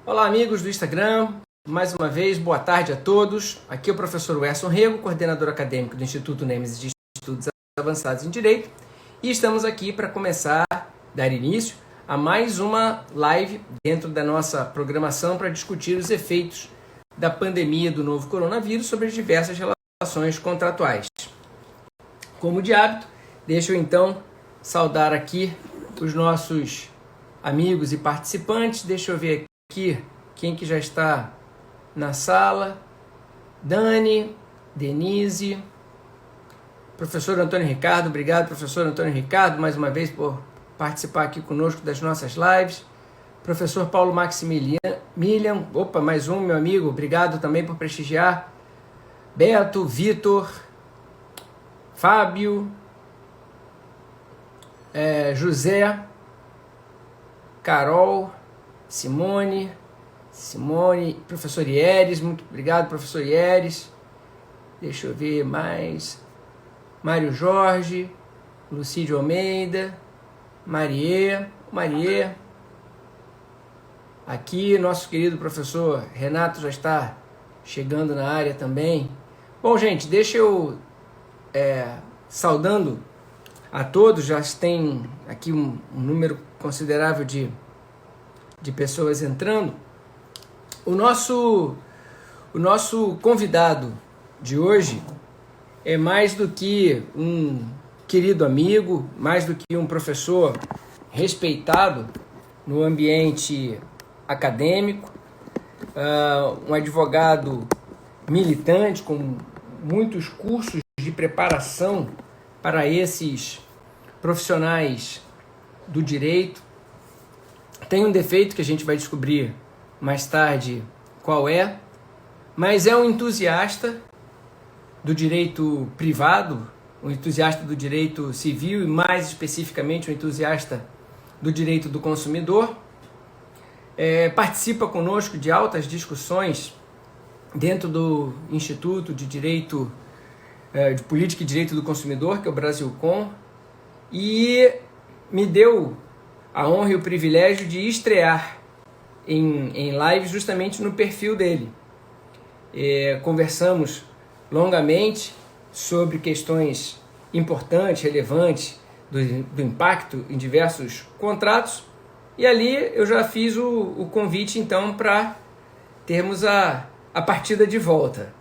Olá, amigos do Instagram. Mais uma vez, boa tarde a todos. Aqui é o professor Werson Rego, coordenador acadêmico do Instituto Nemesis de Estudos Avançados em Direito. E estamos aqui para começar, dar início a mais uma live dentro da nossa programação para discutir os efeitos da pandemia do novo coronavírus sobre as diversas relações contratuais. Como de hábito, deixa eu então saudar aqui os nossos amigos e participantes. Deixa eu ver aqui quem que já está na sala. Dani, Denise, professor Antônio Ricardo. Obrigado, professor Antônio Ricardo, mais uma vez por participar aqui conosco das nossas lives. Professor Paulo Maximiliano, mais um, meu amigo. Obrigado também por prestigiar. Beto, Vitor, Fábio, José, Carol, Simone, professor Ieres, muito obrigado, professor Ieres. Deixa eu ver mais. Mário Jorge, Lucídio Almeida, Marie. Aqui, nosso querido professor Renato já está chegando na área também. Bom, gente, deixa eu saudando a todos. Já tem aqui um número considerável de pessoas entrando. O nosso convidado de hoje é mais do que um querido amigo, mais do que um professor respeitado no ambiente acadêmico, um advogado militante com muitos cursos de preparação para esses profissionais do direito. Tem um defeito que a gente vai descobrir mais tarde qual é, mas é um entusiasta do direito privado, um entusiasta do direito civil e, mais especificamente, um entusiasta do direito do consumidor. Participa conosco de altas discussões dentro do Instituto de Direito, de Política e Direito do Consumidor, que é o Brasilcom, e me deu a honra e o privilégio de estrear em live justamente no perfil dele. Conversamos longamente sobre questões importantes, relevantes, do impacto em diversos contratos, e ali eu já fiz o convite então para termos a partida de volta.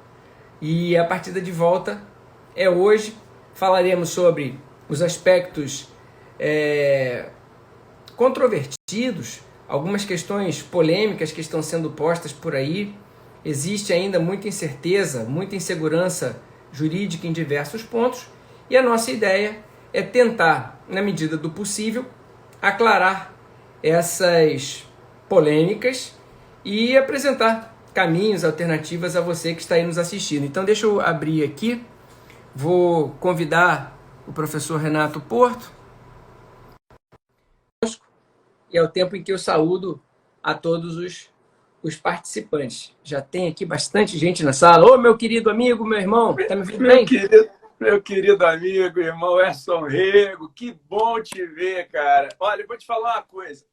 E a partida de volta é hoje. Falaremos sobre os aspectos controvertidos, algumas questões polêmicas que estão sendo postas por aí. Existe ainda muita incerteza, muita insegurança jurídica em diversos pontos, e a nossa ideia é tentar, na medida do possível, aclarar essas polêmicas e apresentar caminhos, alternativas a você que está aí nos assistindo. Então deixa eu abrir aqui, vou convidar o professor Renato Porto, e é o tempo em que eu saúdo a todos os participantes. Já tem aqui bastante gente na sala. Ô, meu querido amigo, meu irmão, tá me ouvindo bem? Meu querido amigo, irmão Werson Rego, que bom te ver, cara. Olha, eu vou te falar uma coisa.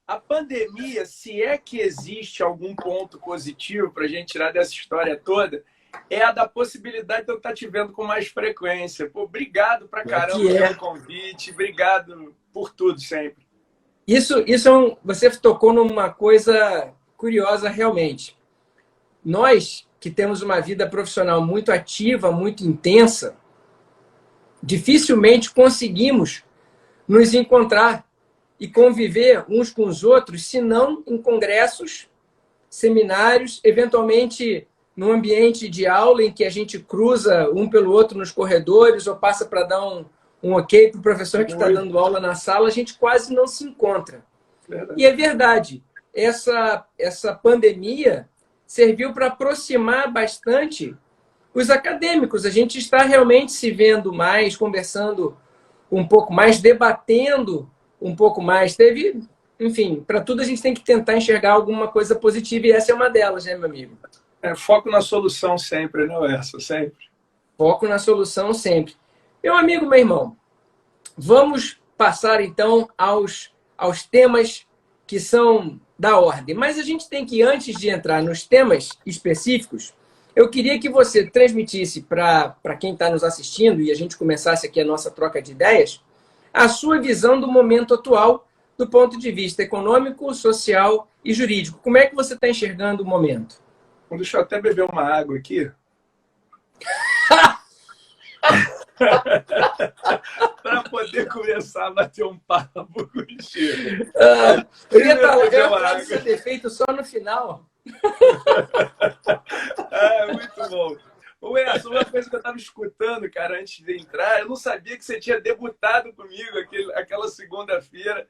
A pandemia, se é que existe algum ponto positivo para a gente tirar dessa história toda, é a da possibilidade de eu estar te vendo com mais frequência. Pô, obrigado pra caramba pelo convite, obrigado por tudo sempre. Você tocou numa coisa curiosa realmente. Nós que temos uma vida profissional muito ativa, muito intensa, dificilmente conseguimos nos encontrar e conviver uns com os outros, se não em congressos, seminários, eventualmente num ambiente de aula em que a gente cruza um pelo outro nos corredores ou passa para dar um ok para o professor que está dando aula na sala, a gente quase não se encontra. E é verdade, essa pandemia serviu para aproximar bastante os acadêmicos. A gente está realmente se vendo mais, conversando um pouco mais, debatendo um pouco mais. Enfim, para tudo a gente tem que tentar enxergar alguma coisa positiva, e essa é uma delas, né, meu amigo? Foco na solução sempre, não é essa? Sempre. Foco na solução sempre. Meu amigo, meu irmão, vamos passar então aos temas que são da ordem. Mas a gente tem que, antes de entrar nos temas específicos, eu queria que você transmitisse para quem está nos assistindo e a gente começasse aqui a nossa troca de ideias, a sua visão do momento atual do ponto de vista econômico, social e jurídico. Como é que você está enxergando o momento? Deixa eu até beber uma água aqui. Para poder começar a bater um papo contigo. Eu ia falar desse defeito só no final. Muito bom. Werson, uma coisa que eu estava escutando, cara, antes de entrar, eu não sabia que você tinha debutado comigo aquela segunda-feira.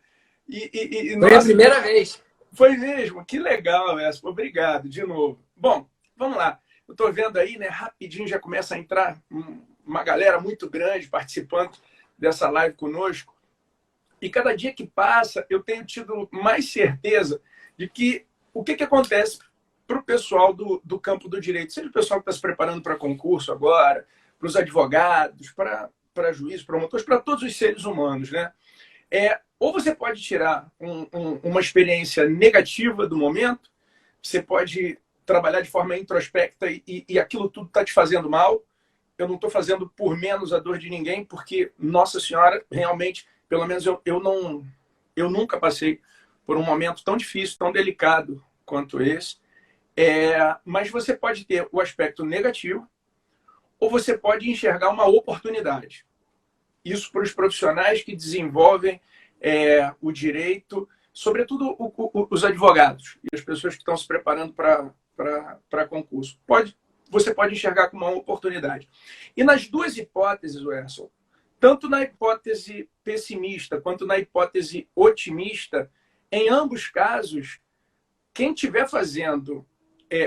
Foi a primeira vez. Foi mesmo? Que legal, Werson. Obrigado, de novo. Bom, vamos lá. Eu estou vendo aí, né, rapidinho já começa a entrar uma galera muito grande participando dessa live conosco. E cada dia que passa, eu tenho tido mais certeza de que o que acontece para o pessoal do campo do direito, seja o pessoal que está se preparando para concurso agora, para os advogados, para juízes, promotores, para todos os seres humanos, né? Ou você pode tirar uma experiência negativa do momento, você pode trabalhar de forma introspecta e aquilo tudo está te fazendo mal. Eu não estou fazendo por menos a dor de ninguém, porque, Nossa Senhora, realmente, pelo menos eu nunca passei por um momento tão difícil, tão delicado quanto esse. Mas você pode ter o aspecto negativo ou você pode enxergar uma oportunidade. Isso para os profissionais que desenvolvem o direito, sobretudo os advogados e as pessoas que estão se preparando para concurso. Você pode enxergar como uma oportunidade. E nas duas hipóteses, Werson, tanto na hipótese pessimista quanto na hipótese otimista, em ambos casos, quem estiver fazendo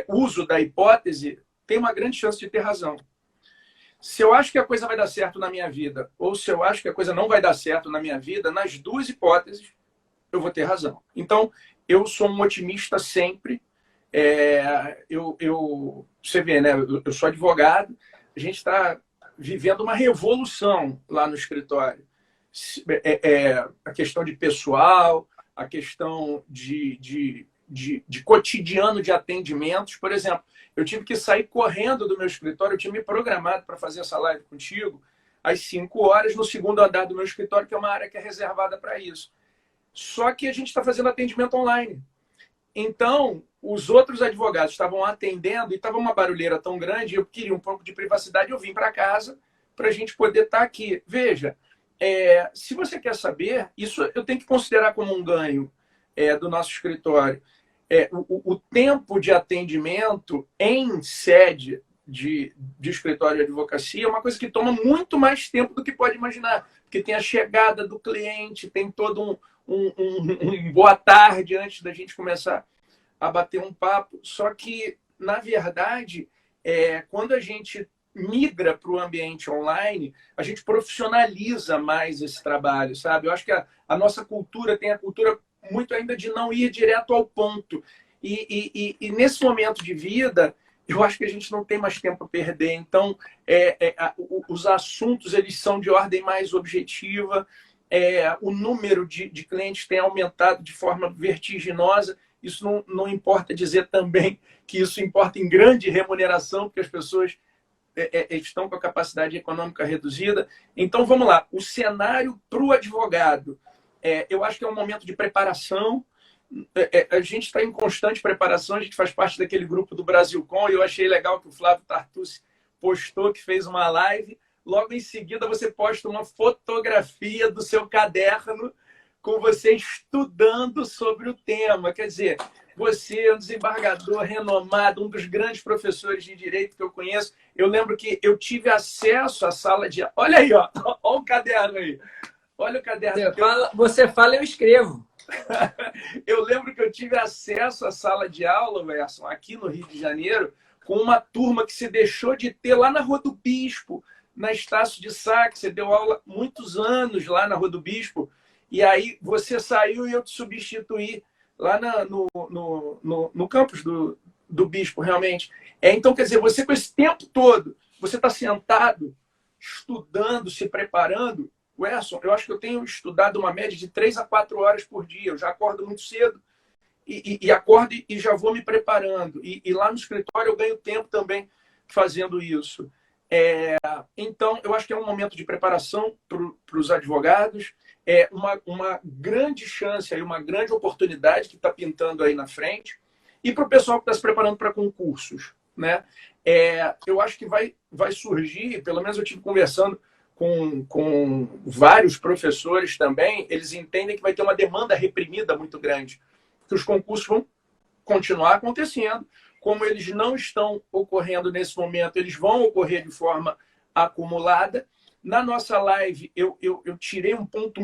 uso da hipótese tem uma grande chance de ter razão. Se eu acho que a coisa vai dar certo na minha vida, ou se eu acho que a coisa não vai dar certo na minha vida, nas duas hipóteses, eu vou ter razão. Então, eu sou um otimista sempre. Você vê, né? Eu sou advogado, a gente está vivendo uma revolução lá no escritório. A questão de pessoal, a questão de cotidiano de atendimentos. Por exemplo, eu tive que sair correndo do meu escritório, eu tinha me programado para fazer essa live contigo às 5 horas no segundo andar do meu escritório, que é uma área que é reservada para isso. Só que a gente está fazendo atendimento online. Então, os outros advogados estavam atendendo e estava uma barulheira tão grande, eu queria um pouco de privacidade, eu vim para casa para a gente poder estar aqui. Veja, se você quer saber, isso eu tenho que considerar como um ganho do nosso escritório. O tempo de atendimento em sede de escritório de advocacia é uma coisa que toma muito mais tempo do que pode imaginar, porque tem a chegada do cliente, tem todo um boa tarde antes da gente começar a bater um papo. Só que, na verdade, quando a gente migra para o ambiente online, a gente profissionaliza mais esse trabalho, sabe? Eu acho que a nossa cultura tem a cultura muito ainda de não ir direto ao ponto. E nesse momento de vida, eu acho que a gente não tem mais tempo a perder. Então, os assuntos eles são de ordem mais objetiva. O número de clientes tem aumentado de forma vertiginosa. Isso não importa dizer também que isso importa em grande remuneração, porque as pessoas estão com a capacidade econômica reduzida. Então, vamos lá. O cenário para o advogado, eu acho que é um momento de preparação. A gente está em constante preparação, a gente faz parte daquele grupo do Brasilcom, e eu achei legal que o Flávio Tartucci postou que fez uma live. Logo em seguida, você posta uma fotografia do seu caderno com você estudando sobre o tema. Quer dizer, você é um desembargador renomado, um dos grandes professores de direito que eu conheço. Eu lembro que eu tive acesso à sala de... Olha aí, ó, olha o caderno aí. Olha o caderno. Você fala, eu escrevo. Eu lembro que eu tive acesso à sala de aula, Werson, aqui no Rio de Janeiro, com uma turma que se deixou de ter lá na Rua do Bispo, na Estácio de Sá, que você deu aula muitos anos lá na Rua do Bispo, e aí você saiu e eu te substituí lá no campus do Bispo, realmente. Então, quer dizer, você com esse tempo todo, você está sentado, estudando, se preparando. Werson, eu acho que eu tenho estudado uma média de 3 a 4 horas por dia. Eu já acordo muito cedo e acordo e já vou me preparando. E lá no escritório eu ganho tempo também fazendo isso. Então, eu acho que é um momento de preparação para os advogados, uma grande chance, aí, uma grande oportunidade que está pintando aí na frente, e para o pessoal que está se preparando para concursos. Né? Eu acho que vai surgir, pelo menos eu estive conversando com vários professores também, eles entendem que vai ter uma demanda reprimida muito grande, que os concursos vão continuar acontecendo, como eles não estão ocorrendo nesse momento, eles vão ocorrer de forma acumulada. Na nossa live, eu tirei um ponto,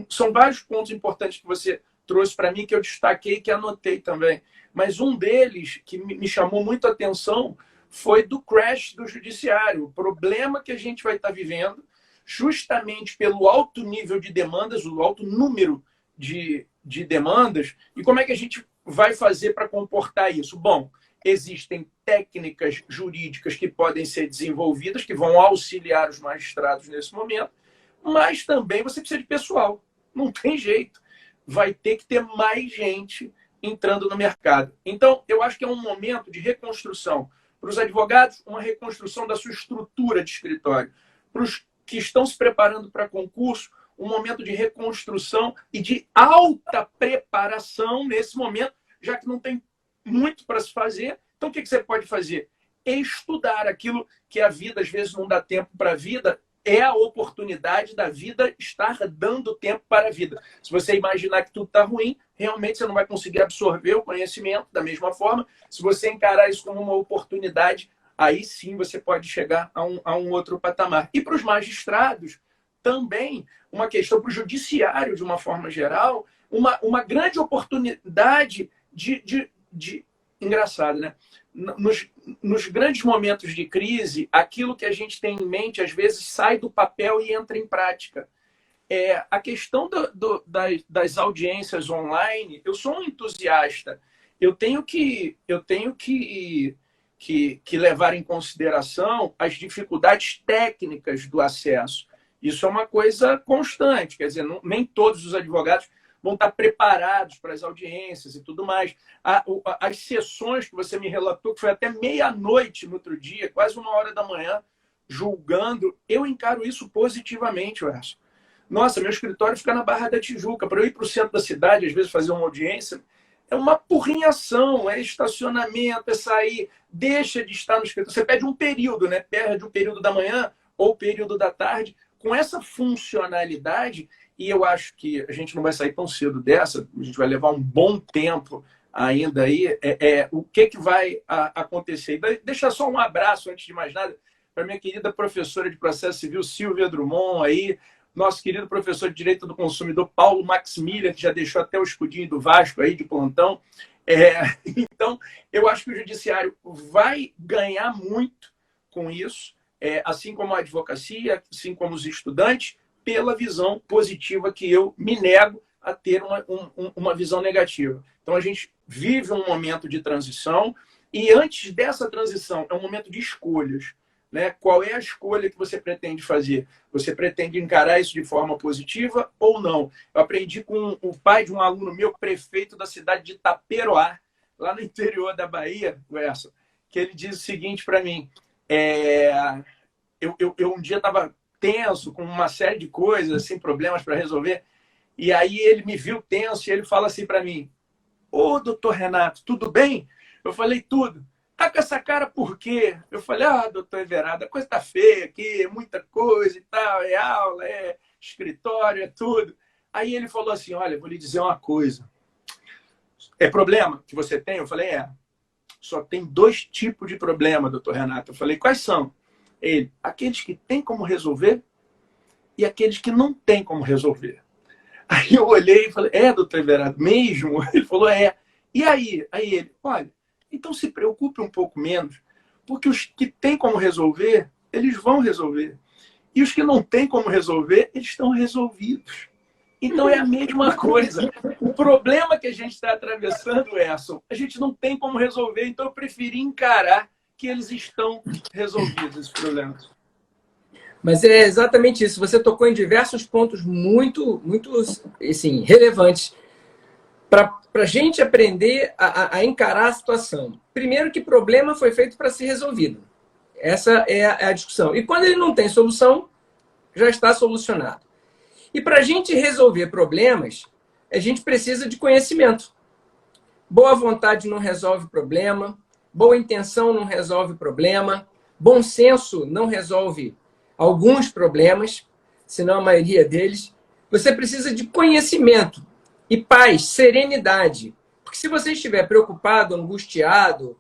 são vários pontos importantes que você trouxe para mim, que eu destaquei e que anotei também. Mas um deles, que me chamou muito a atenção, foi do crash do judiciário, o problema que a gente vai estar vivendo, justamente pelo alto nível de demandas, o alto número de demandas, e como é que a gente vai fazer para comportar isso? Bom, existem técnicas jurídicas que podem ser desenvolvidas, que vão auxiliar os magistrados nesse momento, mas também você precisa de pessoal. Não tem jeito. Vai ter que ter mais gente entrando no mercado. Então, eu acho que é um momento de reconstrução. Para os advogados, uma reconstrução da sua estrutura de escritório. Para os que estão se preparando para concurso, um momento de reconstrução e de alta preparação nesse momento, já que não tem muito para se fazer. Então, o que você pode fazer? Estudar aquilo que a vida, às vezes, não dá tempo para a vida, é a oportunidade da vida estar dando tempo para a vida. Se você imaginar que tudo está ruim, realmente você não vai conseguir absorver o conhecimento da mesma forma. Se você encarar isso como uma oportunidade, aí sim você pode chegar a um outro patamar. E para os magistrados, também uma questão para o judiciário, de uma forma geral, uma grande oportunidade engraçado, né? Nos grandes momentos de crise, aquilo que a gente tem em mente, às vezes, sai do papel e entra em prática. A questão das audiências online, eu sou um entusiasta. Eu tenho que levar em consideração as dificuldades técnicas do acesso. Isso é uma coisa constante, quer dizer, nem todos os advogados vão estar preparados para as audiências e tudo mais. As sessões que você me relatou, que foi até meia-noite no outro dia, quase 1h da manhã, julgando, eu encaro isso positivamente, Werson. Nossa, meu escritório fica na Barra da Tijuca. Para eu ir para o centro da cidade, às vezes fazer uma audiência, é uma porrinhação, é estacionamento, é sair, deixa de estar no escritório. Você pede um período, né? Perde o período da manhã ou o período da tarde. Com essa funcionalidade, e eu acho que a gente não vai sair tão cedo dessa, a gente vai levar um bom tempo ainda aí, o que vai acontecer. Deixa só um abraço, antes de mais nada, para minha querida professora de processo civil, Silvia Drummond, aí, nosso querido professor de Direito do Consumidor, Paulo Maximilian, que já deixou até o escudinho do Vasco aí de plantão. Então, eu acho que o judiciário vai ganhar muito com isso, assim como a advocacia, assim como os estudantes, pela visão positiva que eu me nego a ter uma visão negativa. Então, a gente vive um momento de transição e antes dessa transição é um momento de escolhas. Né? Qual é a escolha que você pretende fazer? Você pretende encarar isso de forma positiva ou não? Eu aprendi com o pai de um aluno meu, prefeito da cidade de Itaperoá, lá no interior da Bahia, Werson, que ele diz o seguinte para mim, eu um dia estava tenso, com uma série de coisas, assim, problemas para resolver, e aí ele me viu tenso e ele fala assim para mim, ô, doutor Renato, tudo bem? Eu falei, tudo. Tá com essa cara por quê? Eu falei, doutor Everardo, a coisa tá feia aqui, é muita coisa e tal, é aula, é escritório, é tudo. Aí ele falou assim, olha, vou lhe dizer uma coisa. É problema que você tem? Eu falei, só tem 2 tipos de problema, doutor Renato. Eu falei, quais são? Ele, aqueles que têm como resolver e aqueles que não têm como resolver. Aí eu olhei e falei, doutor Everardo, mesmo? Ele falou, E aí? Aí ele, olha, então se preocupe um pouco menos, porque os que têm como resolver, eles vão resolver. E os que não têm como resolver, eles estão resolvidos. Então é a mesma coisa. O problema que a gente está atravessando, Erson, a gente não tem como resolver, então eu preferi encarar que eles estão resolvidos, esses problemas. Mas é exatamente isso. Você tocou em diversos pontos muito assim, relevantes para para a gente aprender a encarar a situação. Primeiro que problema foi feito para ser resolvido. Essa é a discussão. E quando ele não tem solução, já está solucionado. E para a gente resolver problemas, a gente precisa de conhecimento. Boa vontade não resolve problema, boa intenção não resolve problema, bom senso não resolve alguns problemas, senão a maioria deles. Você precisa de conhecimento e paz, serenidade. Porque se você estiver preocupado, angustiado,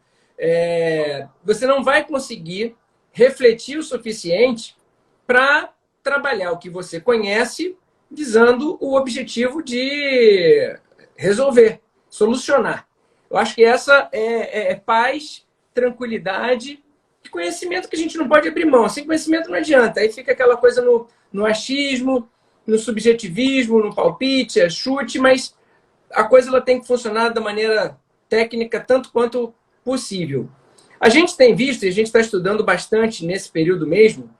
você não vai conseguir refletir o suficiente para trabalhar o que você conhece, visando o objetivo de resolver, solucionar. Eu acho que essa é paz, tranquilidade e conhecimento que a gente não pode abrir mão. Sem conhecimento não adianta. Aí fica aquela coisa no achismo, no subjetivismo, no palpite, chute, mas a coisa ela tem que funcionar da maneira técnica tanto quanto possível. A gente tem visto, e a gente está estudando bastante nesse período mesmo,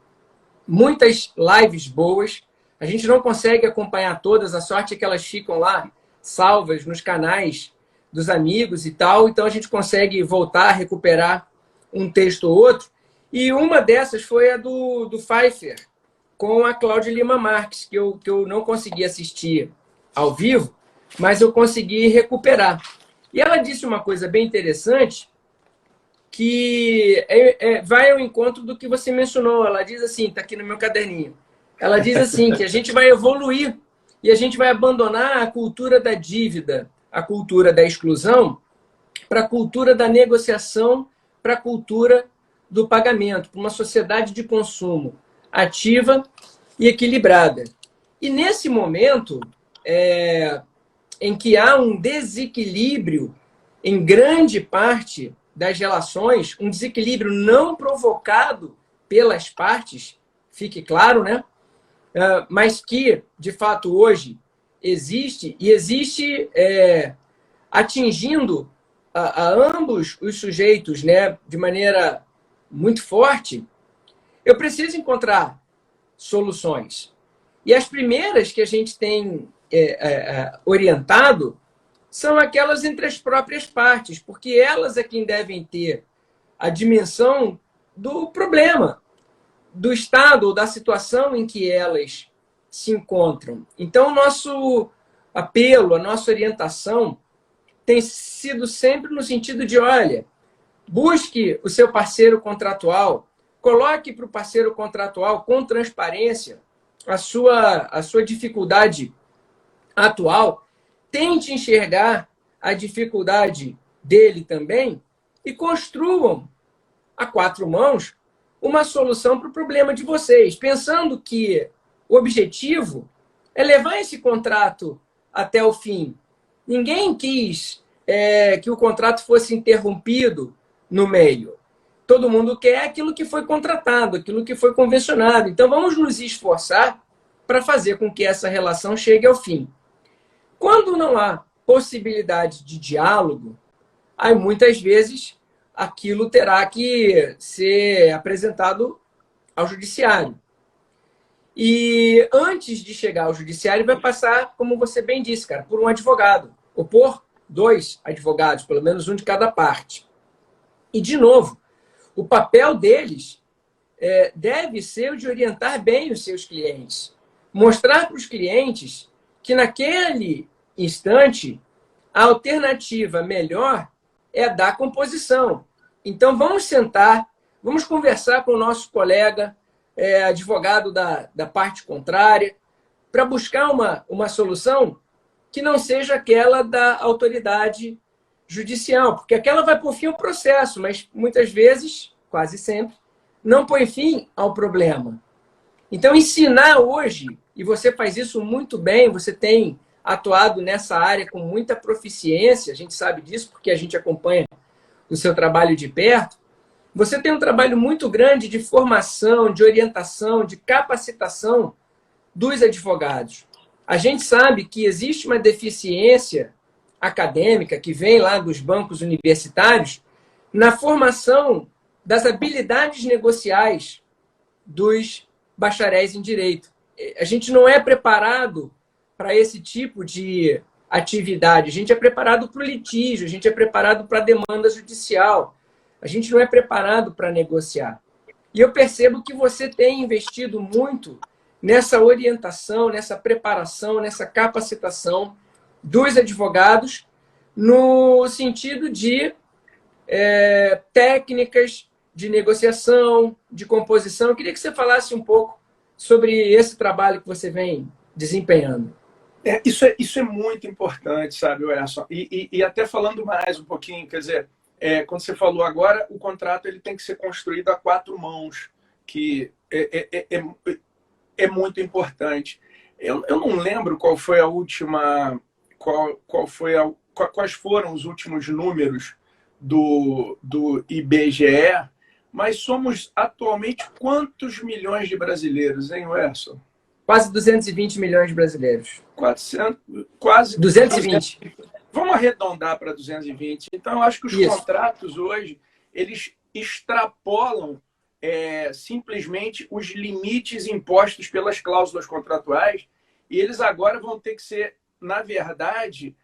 muitas lives boas. A gente não consegue acompanhar todas, a sorte é que elas ficam lá salvas nos canais dos amigos e tal, então a gente consegue voltar a recuperar um texto ou outro. E uma dessas foi a do Pfeiffer, com a Cláudia Lima Marques, que eu não consegui assistir ao vivo, mas eu consegui recuperar. E ela disse uma coisa bem interessante, que vai ao encontro do que você mencionou. Ela diz assim, está aqui no meu caderninho, ela diz assim, que a gente vai evoluir e a gente vai abandonar a cultura da dívida, a cultura da exclusão, para a cultura da negociação, para a cultura do pagamento, para uma sociedade de consumo ativa e equilibrada. E nesse momento em que há um desequilíbrio em grande parte das relações, um desequilíbrio não provocado pelas partes, fique claro, né? Mas que, de fato, hoje existe, e existe atingindo a ambos os sujeitos, né, de maneira muito forte. Eu preciso encontrar soluções. E as primeiras que a gente tem orientado são aquelas entre as próprias partes, porque elas é quem devem ter a dimensão do problema, do estado ou da situação em que elas se encontram. Então, o nosso apelo, a nossa orientação tem sido sempre no sentido de, olha, busque o seu parceiro contratual, coloque para o parceiro contratual com transparência a sua dificuldade atual, tente enxergar a dificuldade dele também e construam a quatro mãos uma solução para o problema de vocês, pensando que o objetivo é levar esse contrato até o fim. Ninguém quis que o contrato fosse interrompido no meio. Todo mundo quer aquilo que foi contratado, aquilo que foi convencionado. Então, vamos nos esforçar para fazer com que essa relação chegue ao fim. Quando não há possibilidade de diálogo, aí muitas vezes aquilo terá que ser apresentado ao judiciário. E antes de chegar ao judiciário, vai passar, como você bem disse, cara, por um advogado, ou por 2 advogados, pelo menos um de cada parte. E, de novo, o papel deles deve ser o de orientar bem os seus clientes. Mostrar para os clientes que, naquele instante, a alternativa melhor é dar composição. Então, vamos sentar, vamos conversar com o nosso colega, advogado da parte contrária, para buscar uma solução que não seja aquela da autoridade judicial, porque aquela vai pôr fim ao processo, mas muitas vezes, quase sempre, não põe fim ao problema. Então, ensinar hoje, e você faz isso muito bem, você tem atuado nessa área com muita proficiência, a gente sabe disso porque a gente acompanha o seu trabalho de perto. Você tem um trabalho muito grande de formação, de orientação, de capacitação dos advogados. A gente sabe que existe uma deficiência acadêmica que vem lá dos bancos universitários na formação das habilidades negociais dos bacharéis em direito. A gente não é preparado para esse tipo de atividade, a gente é preparado para o litígio, a gente é preparado para a demanda judicial, a gente não é preparado para negociar. E eu percebo que você tem investido muito nessa orientação, nessa preparação, nessa capacitação dos advogados, no sentido de técnicas de negociação, de composição. Eu queria que você falasse um pouco sobre esse trabalho que você vem desempenhando. Isso é muito importante, sabe, Werson? E até falando mais um pouquinho, quer dizer, quando você falou agora, o contrato ele tem que ser construído a quatro mãos, que é muito importante. Eu não lembro qual foi a última, quais foram os últimos números do IBGE, mas somos atualmente quantos milhões de brasileiros, hein, Werson? Quase 220 milhões de brasileiros. 400, quase 220. Vamos arredondar para 220. Então, eu acho que os contratos hoje, eles extrapolam simplesmente os limites impostos pelas cláusulas contratuais e eles agora vão ter que ser, na verdade,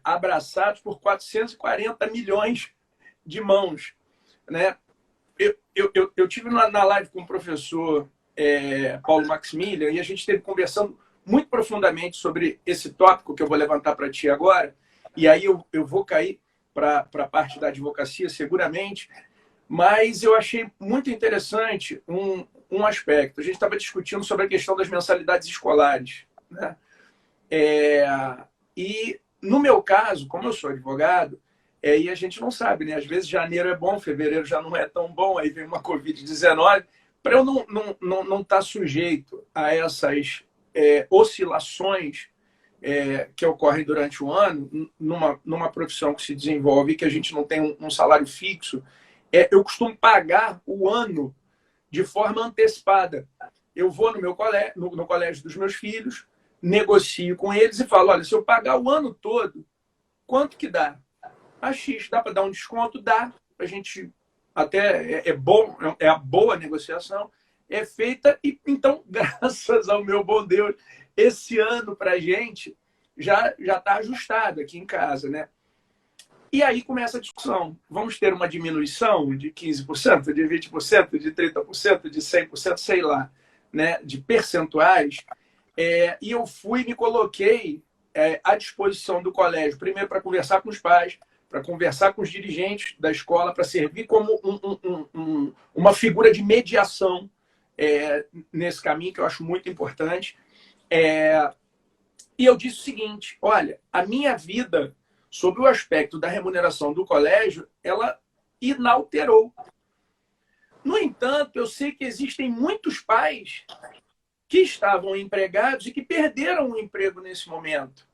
abraçados por 440 milhões de mãos. Né? Eu tive na live com o professor Paulo Maximilian e a gente esteve conversando muito profundamente sobre esse tópico que eu vou levantar para ti agora, e aí eu vou cair para a parte da advocacia seguramente, mas eu achei muito interessante um aspecto. A gente estava discutindo sobre a questão das mensalidades escolares. Né? E no meu caso, como eu sou advogado, e a gente não sabe, né? Às vezes janeiro é bom, fevereiro já não é tão bom, aí vem uma Covid-19, para eu não estar sujeito a essas oscilações que ocorrem durante o ano, numa profissão que se desenvolve e que a gente não tem um salário fixo, eu costumo pagar o ano de forma antecipada. Eu vou no meu colégio, no colégio dos meus filhos, negocio com eles e falo, olha, se eu pagar o ano todo, quanto que dá? A X, dá para dar um desconto? Dá. A gente até bom, é a boa negociação, é feita e então, graças ao meu bom Deus, esse ano para a gente já está ajustado aqui em casa, né? E aí começa a discussão. Vamos ter uma diminuição de 15%, de 20%, de 30%, de 100%, sei lá, né? De percentuais. E eu fui e me coloquei à disposição do colégio, primeiro para conversar com os pais, para conversar com os dirigentes da escola, para servir como uma figura de mediação nesse caminho, que eu acho muito importante. E eu disse o seguinte, olha, a minha vida, sob o aspecto da remuneração do colégio, ela inalterou. No entanto, eu sei que existem muitos pais que estavam empregados e que perderam o emprego nesse momento.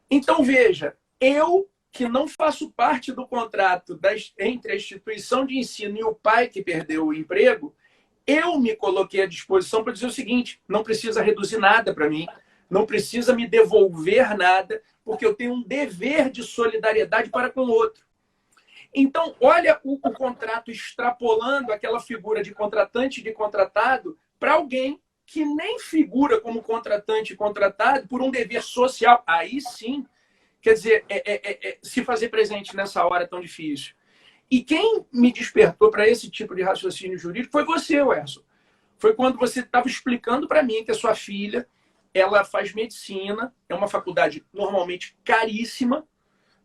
Então, veja, eu que não faço parte do contrato entre a instituição de ensino e o pai que perdeu o emprego, eu me coloquei à disposição para dizer o seguinte, não precisa reduzir nada para mim, não precisa me devolver nada, porque eu tenho um dever de solidariedade para com o outro. Então, olha o contrato extrapolando aquela figura de contratante e de contratado para alguém que nem figura como contratante e contratado por um dever social. Aí sim, quer dizer, se fazer presente nessa hora tão difícil. E quem me despertou para esse tipo de raciocínio jurídico foi você, Werson. Foi quando você estava explicando para mim que a sua filha, ela faz medicina, é uma faculdade normalmente caríssima,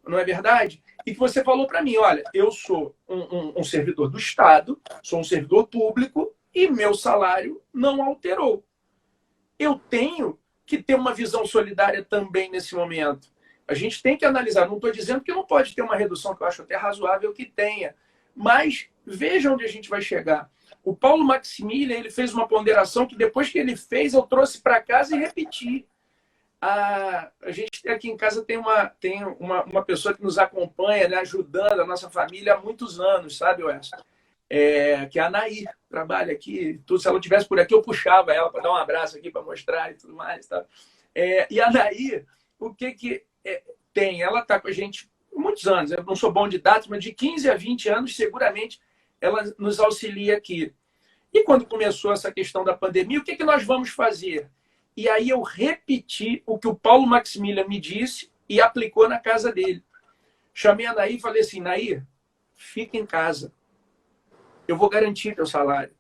não é verdade? E que você falou para mim, olha, eu sou um servidor do Estado, sou um servidor público e meu salário não alterou. Eu tenho que ter uma visão solidária também nesse momento. A gente tem que analisar, não estou dizendo que não pode ter uma redução, que eu acho até razoável que tenha, mas veja onde a gente vai chegar. O Paulo Maximilian, ele fez uma ponderação que depois que ele fez, eu trouxe para casa e repeti. A gente aqui em casa tem uma pessoa que nos acompanha, né, ajudando a nossa família há muitos anos, sabe, Wes? Que é a Anaí, trabalha aqui. Tudo, se ela estivesse por aqui, eu puxava ela para dar um abraço aqui, para mostrar e tudo mais. Tá? E a Anaí, o que tem? Ela está com a gente há muitos anos. Eu não sou bom de dados, mas de 15 a 20 anos, seguramente, ela nos auxilia aqui. E quando começou essa questão da pandemia, o que nós vamos fazer? E aí eu repeti o que o Paulo Maximilian me disse e aplicou na casa dele. Chamei a Nair e falei assim, Nair, fica em casa. Eu vou garantir teu salário.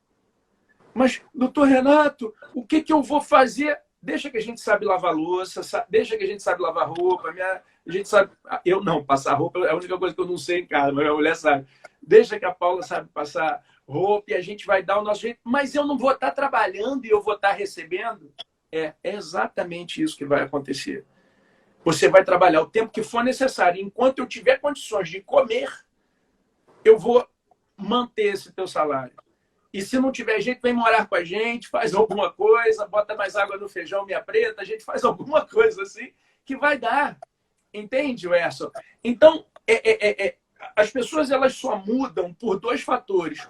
Mas, doutor Renato, o que eu vou fazer? Deixa que a gente sabe lavar louça, deixa que a gente sabe lavar roupa. A gente sabe... Eu não, passar roupa é a única coisa que eu não sei em casa, mas a mulher sabe. Deixa que a Paula sabe passar roupa e a gente vai dar o nosso jeito. Mas eu não vou estar trabalhando e eu vou estar recebendo? É exatamente isso que vai acontecer. Você vai trabalhar o tempo que for necessário. Enquanto eu tiver condições de comer, eu vou manter esse teu salário. E se não tiver jeito, vem morar com a gente, faz alguma coisa, bota mais água no feijão, minha preta, a gente faz alguma coisa assim que vai dar. Entende, Werson? Então, as pessoas elas só mudam por dois fatores.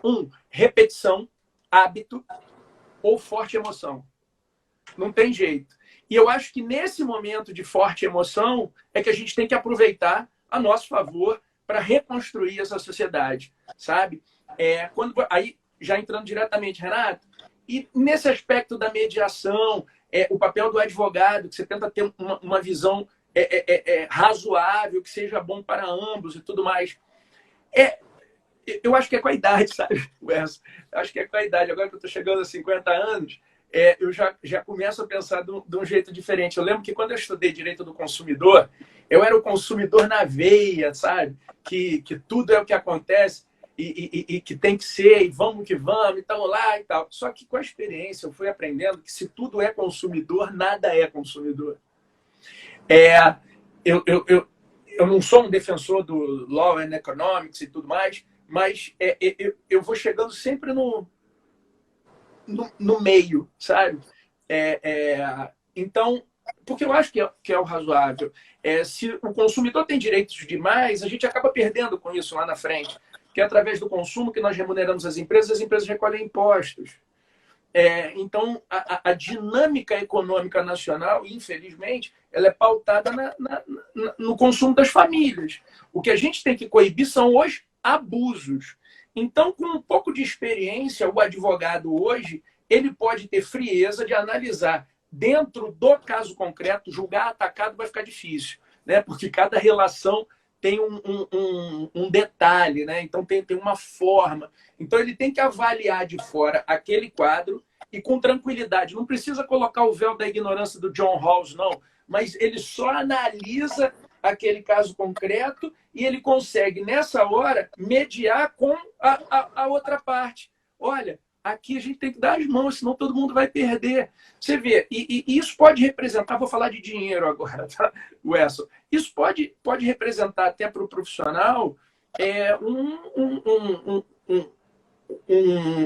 Repetição, hábito ou forte emoção. Não tem jeito. E eu acho que nesse momento de forte emoção é que a gente tem que aproveitar a nosso favor para reconstruir essa sociedade, sabe? Aí, já entrando diretamente, Renato, e nesse aspecto da mediação, o papel do advogado, que você tenta ter uma visão razoável, que seja bom para ambos e tudo mais. Eu acho que é com a idade, sabe? Acho que é com a idade. Agora que eu estou chegando a 50 anos, eu já começo a pensar de um jeito diferente. Eu lembro que quando eu estudei Direito do Consumidor, eu era o consumidor na veia, sabe? Que tudo é o que acontece e que tem que ser, e vamos que vamos, e estamos lá e tal. Só que com a experiência eu fui aprendendo que se tudo é consumidor, nada é consumidor. Eu não sou um defensor do Law and Economics e tudo mais, mas eu vou chegando sempre no meio, sabe? Então, porque eu acho que é o razoável. Se o consumidor tem direitos demais, a gente acaba perdendo com isso lá na frente. Que é através do consumo que nós remuneramos as empresas recolhem impostos. Então, a dinâmica econômica nacional, infelizmente, ela é pautada no consumo das famílias. O que a gente tem que coibir são os abusos. Então, com um pouco de experiência, o advogado hoje, ele pode ter frieza de analisar dentro do caso concreto, julgar atacado vai ficar difícil, né? Porque cada relação tem um detalhe, né? Então tem uma forma. Então ele tem que avaliar de fora aquele quadro e com tranquilidade. Não precisa colocar o véu da ignorância do John Rawls, não. Mas ele só analisa aquele caso concreto e ele consegue, nessa hora, mediar com a outra parte. Olha, aqui a gente tem que dar as mãos, senão todo mundo vai perder. Você vê, e isso pode representar, vou falar de dinheiro agora, tá, Wesson? Isso pode representar até para o profissional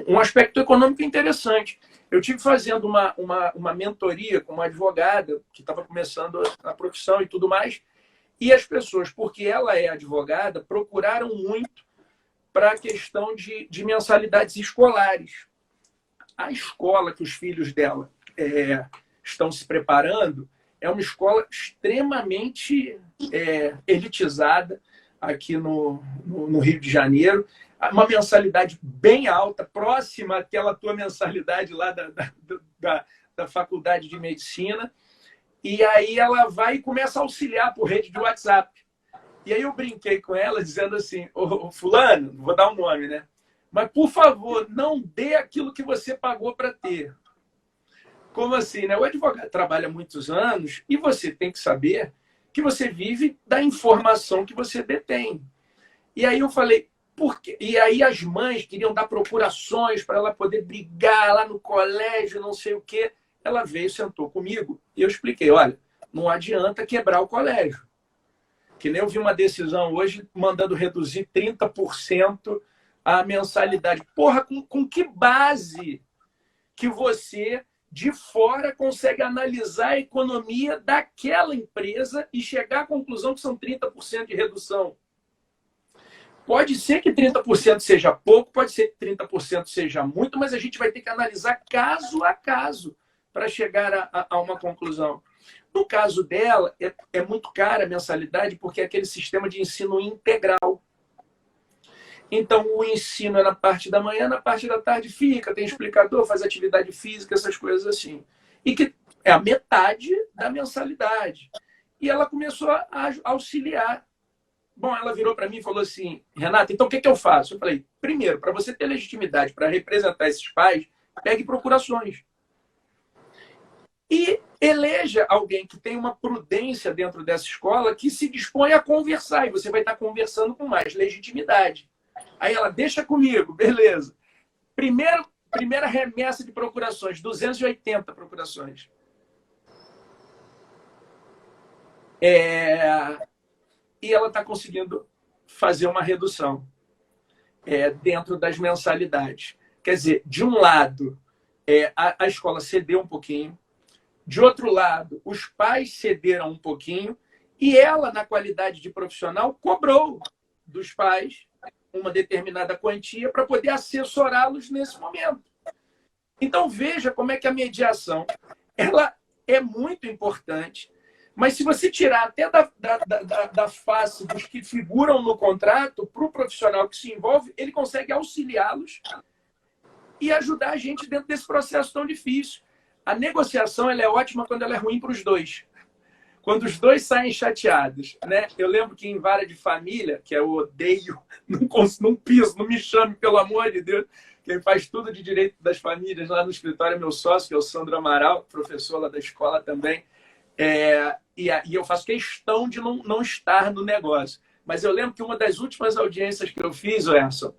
um aspecto econômico interessante. Eu tive fazendo uma mentoria com uma advogada que estava começando a profissão e tudo mais, e as pessoas, porque ela é advogada, procuraram muito para a questão de mensalidades escolares. A escola que os filhos dela estão se preparando é uma escola extremamente elitizada aqui no Rio de Janeiro. Uma mensalidade bem alta, próxima àquela tua mensalidade lá da Faculdade de Medicina. E aí ela vai e começa a auxiliar por rede de WhatsApp. E aí eu brinquei com ela dizendo assim, ô fulano, não vou dar o nome, né? Mas, por favor, não dê aquilo que você pagou para ter. Como assim, né? O advogado trabalha muitos anos e você tem que saber que você vive da informação que você detém. E aí eu falei, por quê? E aí as mães queriam dar procurações para ela poder brigar lá no colégio, não sei o quê. Ela veio, sentou comigo e eu expliquei, olha, não adianta quebrar o colégio. Que nem eu vi uma decisão hoje mandando reduzir 30% a mensalidade. Porra, com que base que você, de fora, consegue analisar a economia daquela empresa e chegar à conclusão que são 30% de redução? Pode ser que 30% seja pouco, pode ser que 30% seja muito, mas a gente vai ter que analisar caso a caso para chegar a uma conclusão. No caso dela, é muito cara a mensalidade porque é aquele sistema de ensino integral. Então, o ensino é na parte da manhã, na parte da tarde fica, tem explicador, faz atividade física, essas coisas assim. E que é a metade da mensalidade. E ela começou a auxiliar. Bom, ela virou para mim e falou assim, Renata, então o que eu faço? Eu falei, primeiro, para você ter legitimidade para representar esses pais, pegue procurações. E eleja alguém que tem uma prudência dentro dessa escola que se dispõe a conversar. E você vai estar conversando com mais legitimidade. Aí ela, deixa comigo, beleza. Primeira remessa de procurações, 280 procurações. E ela está conseguindo fazer uma redução dentro das mensalidades. Quer dizer, de um lado, a escola cedeu um pouquinho, de outro lado, os pais cederam um pouquinho, e ela, na qualidade de profissional, cobrou dos pais uma determinada quantia para poder assessorá-los nesse momento. Então, veja como é que a mediação ela é muito importante, mas se você tirar até da face dos que figuram no contrato, para o profissional que se envolve, ele consegue auxiliá-los e ajudar a gente dentro desse processo tão difícil. A negociação ela é ótima quando ela é ruim para os dois. Quando os dois saem chateados, né? Eu lembro que em vara de família, que eu odeio, não piso, não me chame, pelo amor de Deus, quem faz tudo de direito das famílias lá no escritório é meu sócio, que é o Sandro Amaral, professor lá da escola também. E eu faço questão de não estar no negócio. Mas eu lembro que uma das últimas audiências que eu fiz, Erson,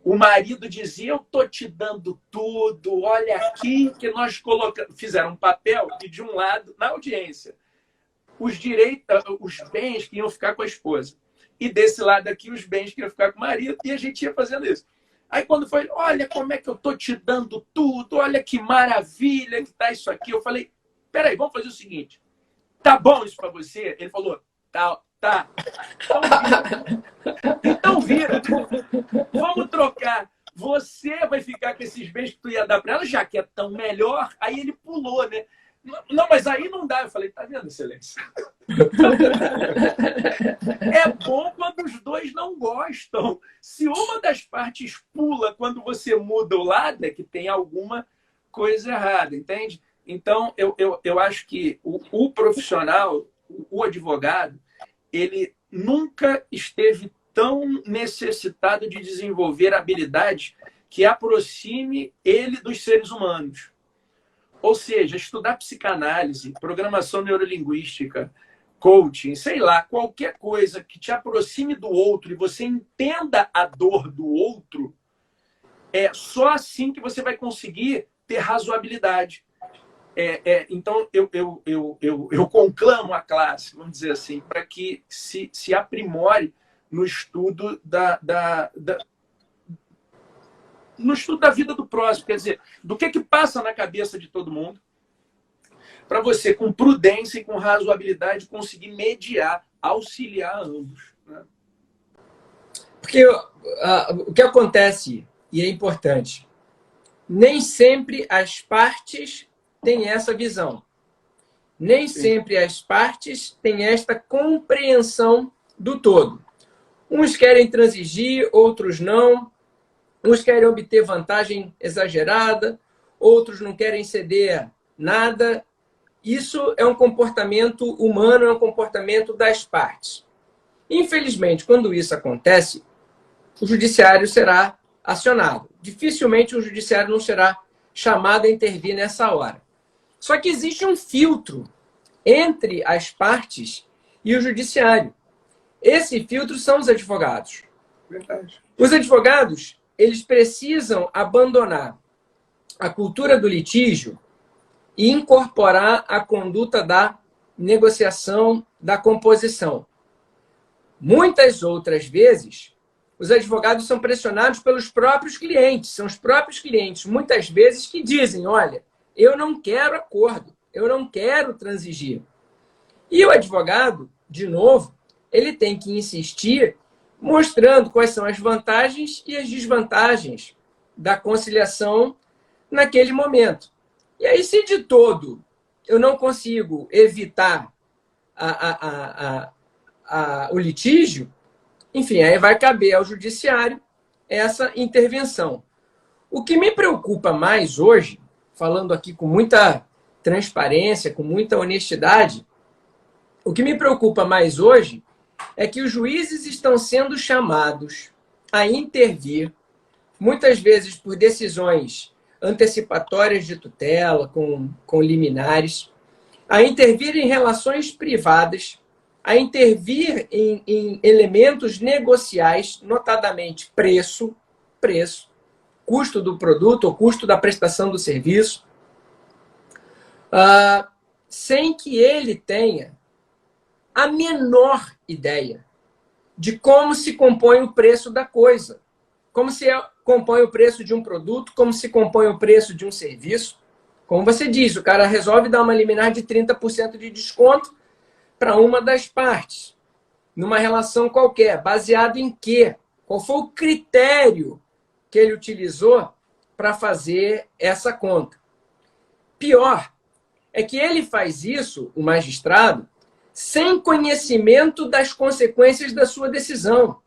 o marido dizia, eu estou te dando tudo, olha aqui que nós colocamos. Fizeram um papel e de um lado, na audiência, os bens que iam ficar com a esposa. E desse lado aqui, os bens que iam ficar com o marido, e a gente ia fazendo isso. Aí quando foi, olha como é que eu estou te dando tudo, olha que maravilha que está isso aqui. Eu falei, peraí, vamos fazer o seguinte, tá bom isso para você? Ele falou, tá. Então vira. Vamos trocar. Você vai ficar com esses bens que tu ia dar para ela, já que é tão melhor. Aí ele pulou, né? Não, mas aí não dá. Eu falei, tá vendo, excelência? É bom quando os dois não gostam. Se uma das partes pula quando você muda o lado, é que tem alguma coisa errada, entende? Então, eu acho que o profissional, o advogado, ele nunca esteve tão necessitado de desenvolver habilidades que aproxime ele dos seres humanos. Ou seja, estudar psicanálise, programação neurolinguística, coaching, sei lá, qualquer coisa que te aproxime do outro e você entenda a dor do outro, é só assim que você vai conseguir ter razoabilidade. Então, eu conclamo a classe, vamos dizer assim, para que se aprimore no estudo no estudo da vida do próximo, quer dizer, do que passa na cabeça de todo mundo, para você, com prudência e com razoabilidade, conseguir mediar, auxiliar ambos. Né? Porque o que acontece, e é importante, nem sempre as partes têm essa visão. Nem Sim. sempre as partes têm esta compreensão do todo. Uns querem transigir, outros não. Uns querem obter vantagem exagerada, outros não querem ceder nada. Isso é um comportamento humano, é um comportamento das partes. Infelizmente, quando isso acontece, o judiciário será acionado. Dificilmente o judiciário não será chamado a intervir nessa hora. Só que existe um filtro entre as partes e o judiciário. Esse filtro são os advogados. Verdade. Os advogados, eles precisam abandonar a cultura do litígio e incorporar a conduta da negociação, da composição. Muitas outras vezes, os advogados são pressionados pelos próprios clientes. São os próprios clientes, muitas vezes, que dizem, olha, eu não quero acordo, eu não quero transigir. E o advogado, de novo, ele tem que insistir mostrando quais são as vantagens e as desvantagens da conciliação naquele momento. E aí, se de todo eu não consigo evitar o litígio, enfim, aí vai caber ao judiciário essa intervenção. O que me preocupa mais hoje, falando aqui com muita transparência, com muita honestidade, O que me preocupa mais hoje é que os juízes estão sendo chamados a intervir, muitas vezes por decisões antecipatórias de tutela, com liminares, a intervir em relações privadas, a intervir em elementos negociais, notadamente preço, custo do produto ou custo da prestação do serviço, sem que ele tenha a menor ideia de como se compõe o preço da coisa, como se compõe o preço de um produto, como se compõe o preço de um serviço. Como você diz, o cara resolve dar uma liminar de 30% de desconto para uma das partes, numa relação qualquer, baseado em quê? Qual foi o critério que ele utilizou para fazer essa conta? Pior é que ele faz isso, o magistrado, sem conhecimento das consequências da sua decisão.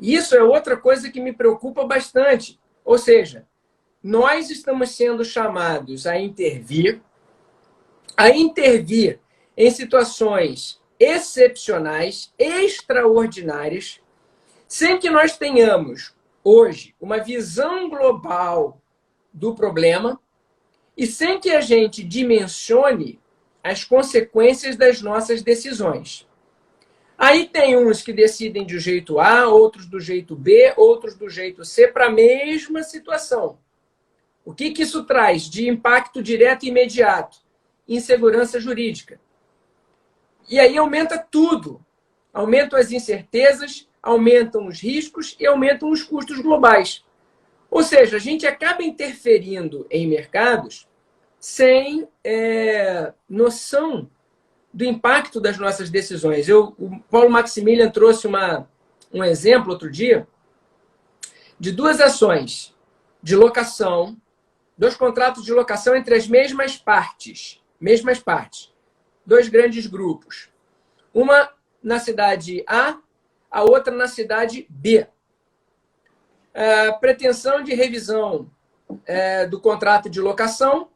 Isso é outra coisa que me preocupa bastante. Ou seja, nós estamos sendo chamados a intervir em situações excepcionais, extraordinárias, sem que nós tenhamos, hoje, uma visão global do problema e sem que a gente dimensione as consequências das nossas decisões. Aí tem uns que decidem do jeito A, outros do jeito B, outros do jeito C, para a mesma situação. O que isso traz de impacto direto e imediato? Insegurança jurídica. E aí aumenta tudo. Aumentam as incertezas, aumentam os riscos e aumentam os custos globais. Ou seja, a gente acaba interferindo em mercados sem noção do impacto das nossas decisões. O Paulo Maximilian trouxe um exemplo outro dia de duas ações de locação, 2 contratos de locação entre as mesmas partes. Dois grandes grupos. Uma na cidade a outra na cidade B. A pretensão de revisão do contrato de locação,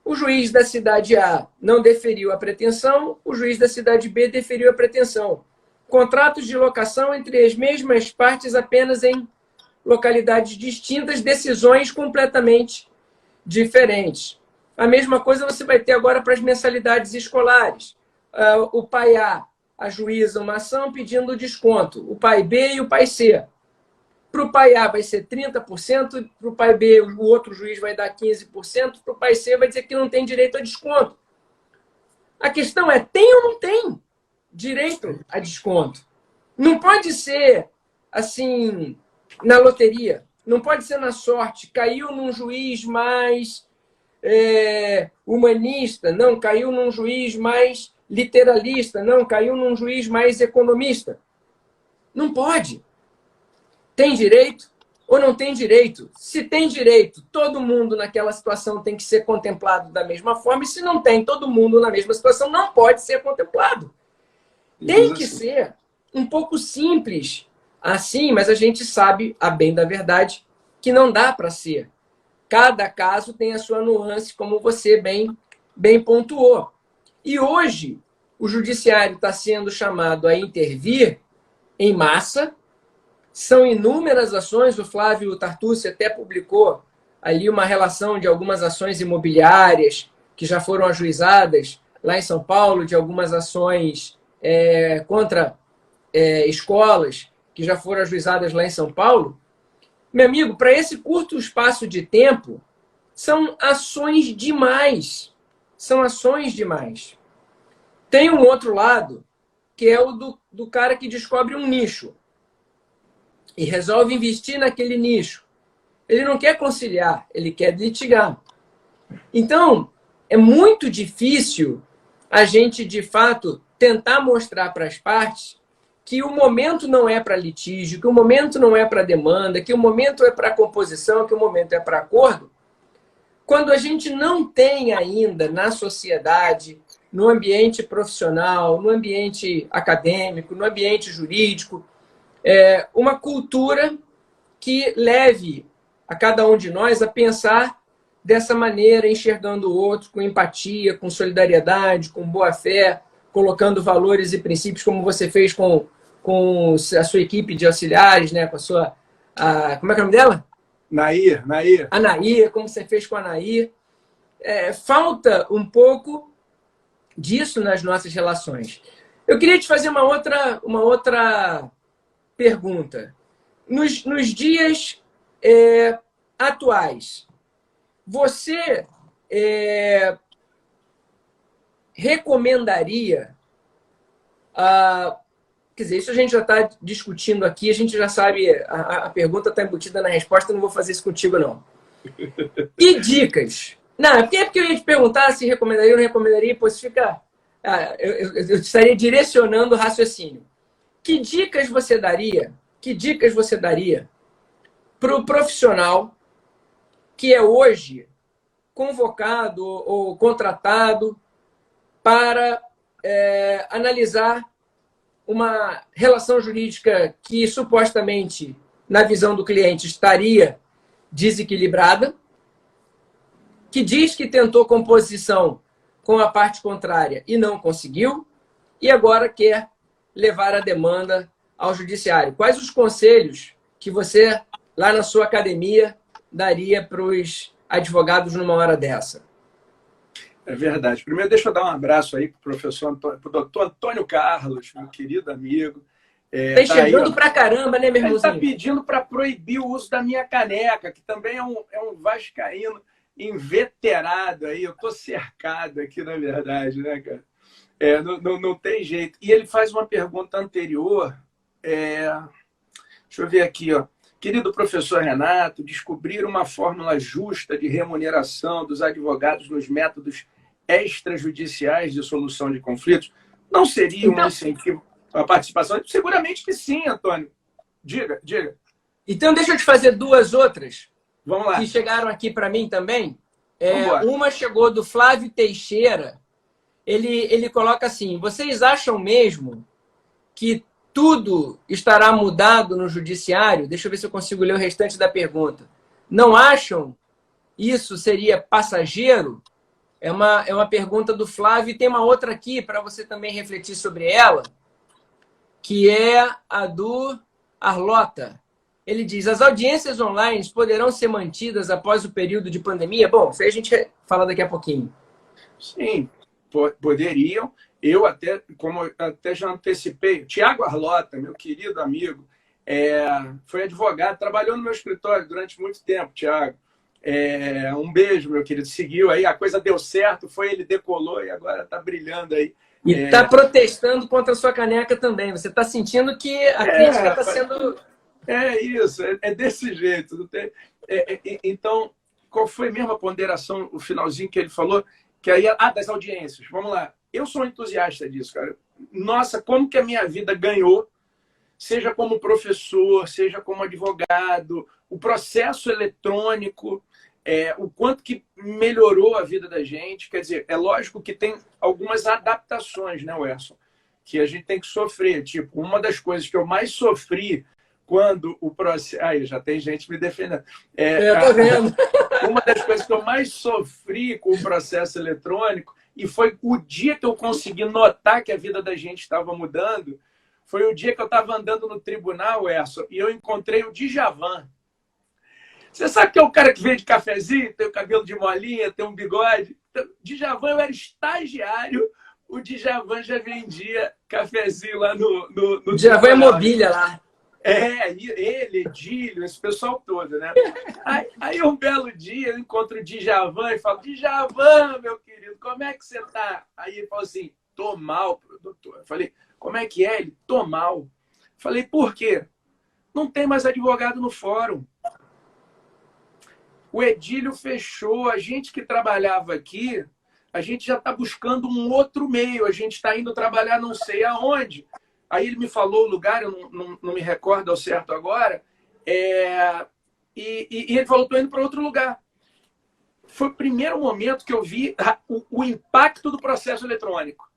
o juiz da cidade A não deferiu a pretensão, o juiz da cidade B deferiu a pretensão. Contratos de locação entre as mesmas partes apenas em localidades distintas, decisões completamente diferentes. A mesma coisa você vai ter agora para as mensalidades escolares. O pai A ajuiza uma ação pedindo desconto, o pai B e o pai C. Para o pai A vai ser 30%, para o pai B o outro juiz vai dar 15%, para o pai C vai dizer que não tem direito a desconto. A questão é, tem ou não tem direito a desconto? Não pode ser assim na loteria, não pode ser na sorte, caiu num juiz mais humanista, não, caiu num juiz mais literalista, não, caiu num juiz mais economista. Não pode. Tem direito ou não tem direito? Se tem direito, todo mundo naquela situação tem que ser contemplado da mesma forma, e se não tem todo mundo na mesma situação, não pode ser contemplado. Tem que ser um pouco simples assim, mas a gente sabe, a bem da verdade, que não dá para ser. Cada caso tem a sua nuance, como você bem pontuou. E hoje, o judiciário está sendo chamado a intervir em massa. São inúmeras ações, o Flávio Tartucci até publicou ali uma relação de algumas ações imobiliárias que já foram ajuizadas lá em São Paulo, de algumas ações contra escolas que já foram ajuizadas lá em São Paulo. Meu amigo, para esse curto espaço de tempo, são ações demais. São ações demais. Tem um outro lado, que é o do cara que descobre um nicho e resolve investir naquele nicho. Ele não quer conciliar, ele quer litigar. Então, é muito difícil a gente, de fato, tentar mostrar para as partes que o momento não é para litígio, que o momento não é para demanda, que o momento é para composição, que o momento é para acordo, quando a gente não tem ainda na sociedade, no ambiente profissional, no ambiente acadêmico, no ambiente jurídico, uma cultura que leve a cada um de nós a pensar dessa maneira, enxergando o outro com empatia, com solidariedade, com boa-fé, colocando valores e princípios como você fez com a sua equipe de auxiliares, né? Com a sua... como é que é o nome dela? Nair. A Nair, como você fez com a Nair. Falta um pouco disso nas nossas relações. Eu queria te fazer uma outra pergunta. Nos dias atuais, você recomendaria... quer dizer, isso a gente já está discutindo aqui, a gente já sabe, a pergunta está embutida na resposta, eu não vou fazer isso contigo, não. Que dicas? Não, é porque eu ia te perguntar se recomendaria ou não recomendaria, pois fica... eu estaria direcionando o raciocínio. Que dicas você daria? Que dicas você daria para o profissional que é hoje convocado ou contratado para analisar uma relação jurídica que supostamente, na visão do cliente, estaria desequilibrada, que diz que tentou composição com a parte contrária e não conseguiu, e agora quer levar a demanda ao judiciário. Quais os conselhos que você, lá na sua academia, daria para os advogados numa hora dessa? É verdade. Primeiro, deixa eu dar um abraço aí para o professor, para o doutor Antônio Carlos, meu querido amigo. Tá enxergando aí, pra caramba, né, meu irmãozinho? Ele está pedindo para proibir o uso da minha caneca, que também é um vascaíno inveterado aí. Eu estou cercado aqui, na verdade, né, cara? Não tem jeito. E ele faz uma pergunta anterior. Deixa eu ver aqui, ó. Querido professor Renato, descobrir uma fórmula justa de remuneração dos advogados nos métodos extrajudiciais de solução de conflitos não seria um incentivo à participação? Seguramente que sim, Antônio. Diga. Então, deixa eu te fazer duas outras. Vamos lá. Que chegaram aqui para mim também. Uma chegou do Flávio Teixeira. Ele coloca assim: vocês acham mesmo que tudo estará mudado no judiciário? Deixa eu ver se eu consigo ler o restante da pergunta. Não acham isso seria passageiro? É uma pergunta do Flávio. E tem uma outra aqui para você também refletir sobre ela, que é a do Arlota. Ele diz: as audiências online poderão ser mantidas após o período de pandemia? Bom, isso aí a gente fala daqui a pouquinho. Sim, poderiam. Eu como até já antecipei, Tiago Arlota, meu querido amigo, foi advogado, trabalhou no meu escritório durante muito tempo, Tiago. Um beijo, meu querido. Seguiu aí, a coisa deu certo, ele decolou e agora está brilhando aí. E está protestando contra a sua caneca também. Você está sentindo que a crítica está sendo... Isso, é desse jeito. Não tem... Então, qual foi mesmo a ponderação, o finalzinho que ele falou? Que aí, das audiências. Vamos lá. Eu sou um entusiasta disso, cara. Nossa, como que a minha vida ganhou, seja como professor, seja como advogado, o processo eletrônico, o quanto que melhorou a vida da gente. Quer dizer, é lógico que tem algumas adaptações, né, Werson? Que a gente tem que sofrer. Tipo, uma das coisas que eu mais sofri quando o processo... Aí, já tem gente me defendendo. Eu tô vendo. Uma das coisas que eu mais sofri com o processo eletrônico, e foi o dia que eu consegui notar que a vida da gente estava mudando, foi o dia que eu estava andando no tribunal, Erson, e eu encontrei o Djavan. Você sabe que é o cara que vende cafezinho, tem o cabelo de molinha, tem um bigode? Então, Djavan, eu era estagiário, o Djavan já vendia cafezinho lá no Djavan é mobília lá. Ele, Edílio, esse pessoal todo, né? Aí um belo dia eu encontro o Djavan e falo: Djavan, meu querido, como é que você tá? Aí ele falou assim: tô mal, doutor. Eu falei: como é que é? Ele: tô mal. Eu falei: por quê? Não tem mais advogado no fórum. O Edílio fechou, a gente que trabalhava aqui, a gente já está buscando um outro meio, a gente está indo trabalhar não sei aonde. Aí ele me falou o lugar, eu não me recordo ao certo agora, e ele falou: estou indo para outro lugar. Foi o primeiro momento que eu vi o impacto do processo eletrônico.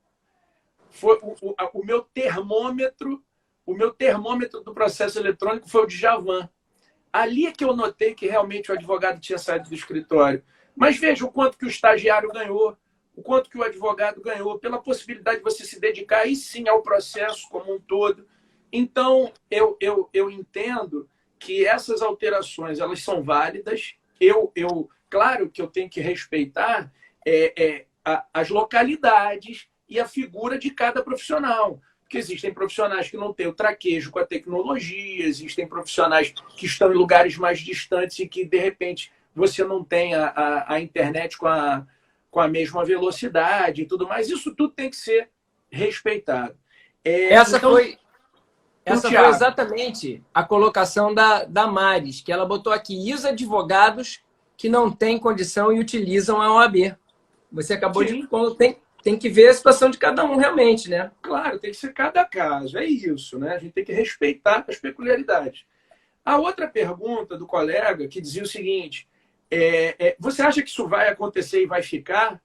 Foi o meu termômetro do processo eletrônico foi o Djavan. Ali é que eu notei que realmente o advogado tinha saído do escritório. Mas veja o quanto que o estagiário ganhou, o quanto que o advogado ganhou, pela possibilidade de você se dedicar aí sim ao processo como um todo. Então, eu entendo que essas alterações elas são válidas. Claro que eu tenho que respeitar as localidades e a figura de cada profissional. Porque existem profissionais que não têm o traquejo com a tecnologia, existem profissionais que estão em lugares mais distantes e que, de repente, você não tem a internet com a mesma velocidade e tudo mais. Isso tudo tem que ser respeitado. Essa Então, foi exatamente a colocação da Maris, que ela botou aqui, e os advogados que não têm condição e utilizam a OAB. Você acabou de... Tem que ver a situação de cada um realmente, né? Claro, tem que ser cada caso. É isso, né? A gente tem que respeitar as peculiaridades. A outra pergunta do colega que dizia o seguinte, você acha que isso vai acontecer e vai ficar?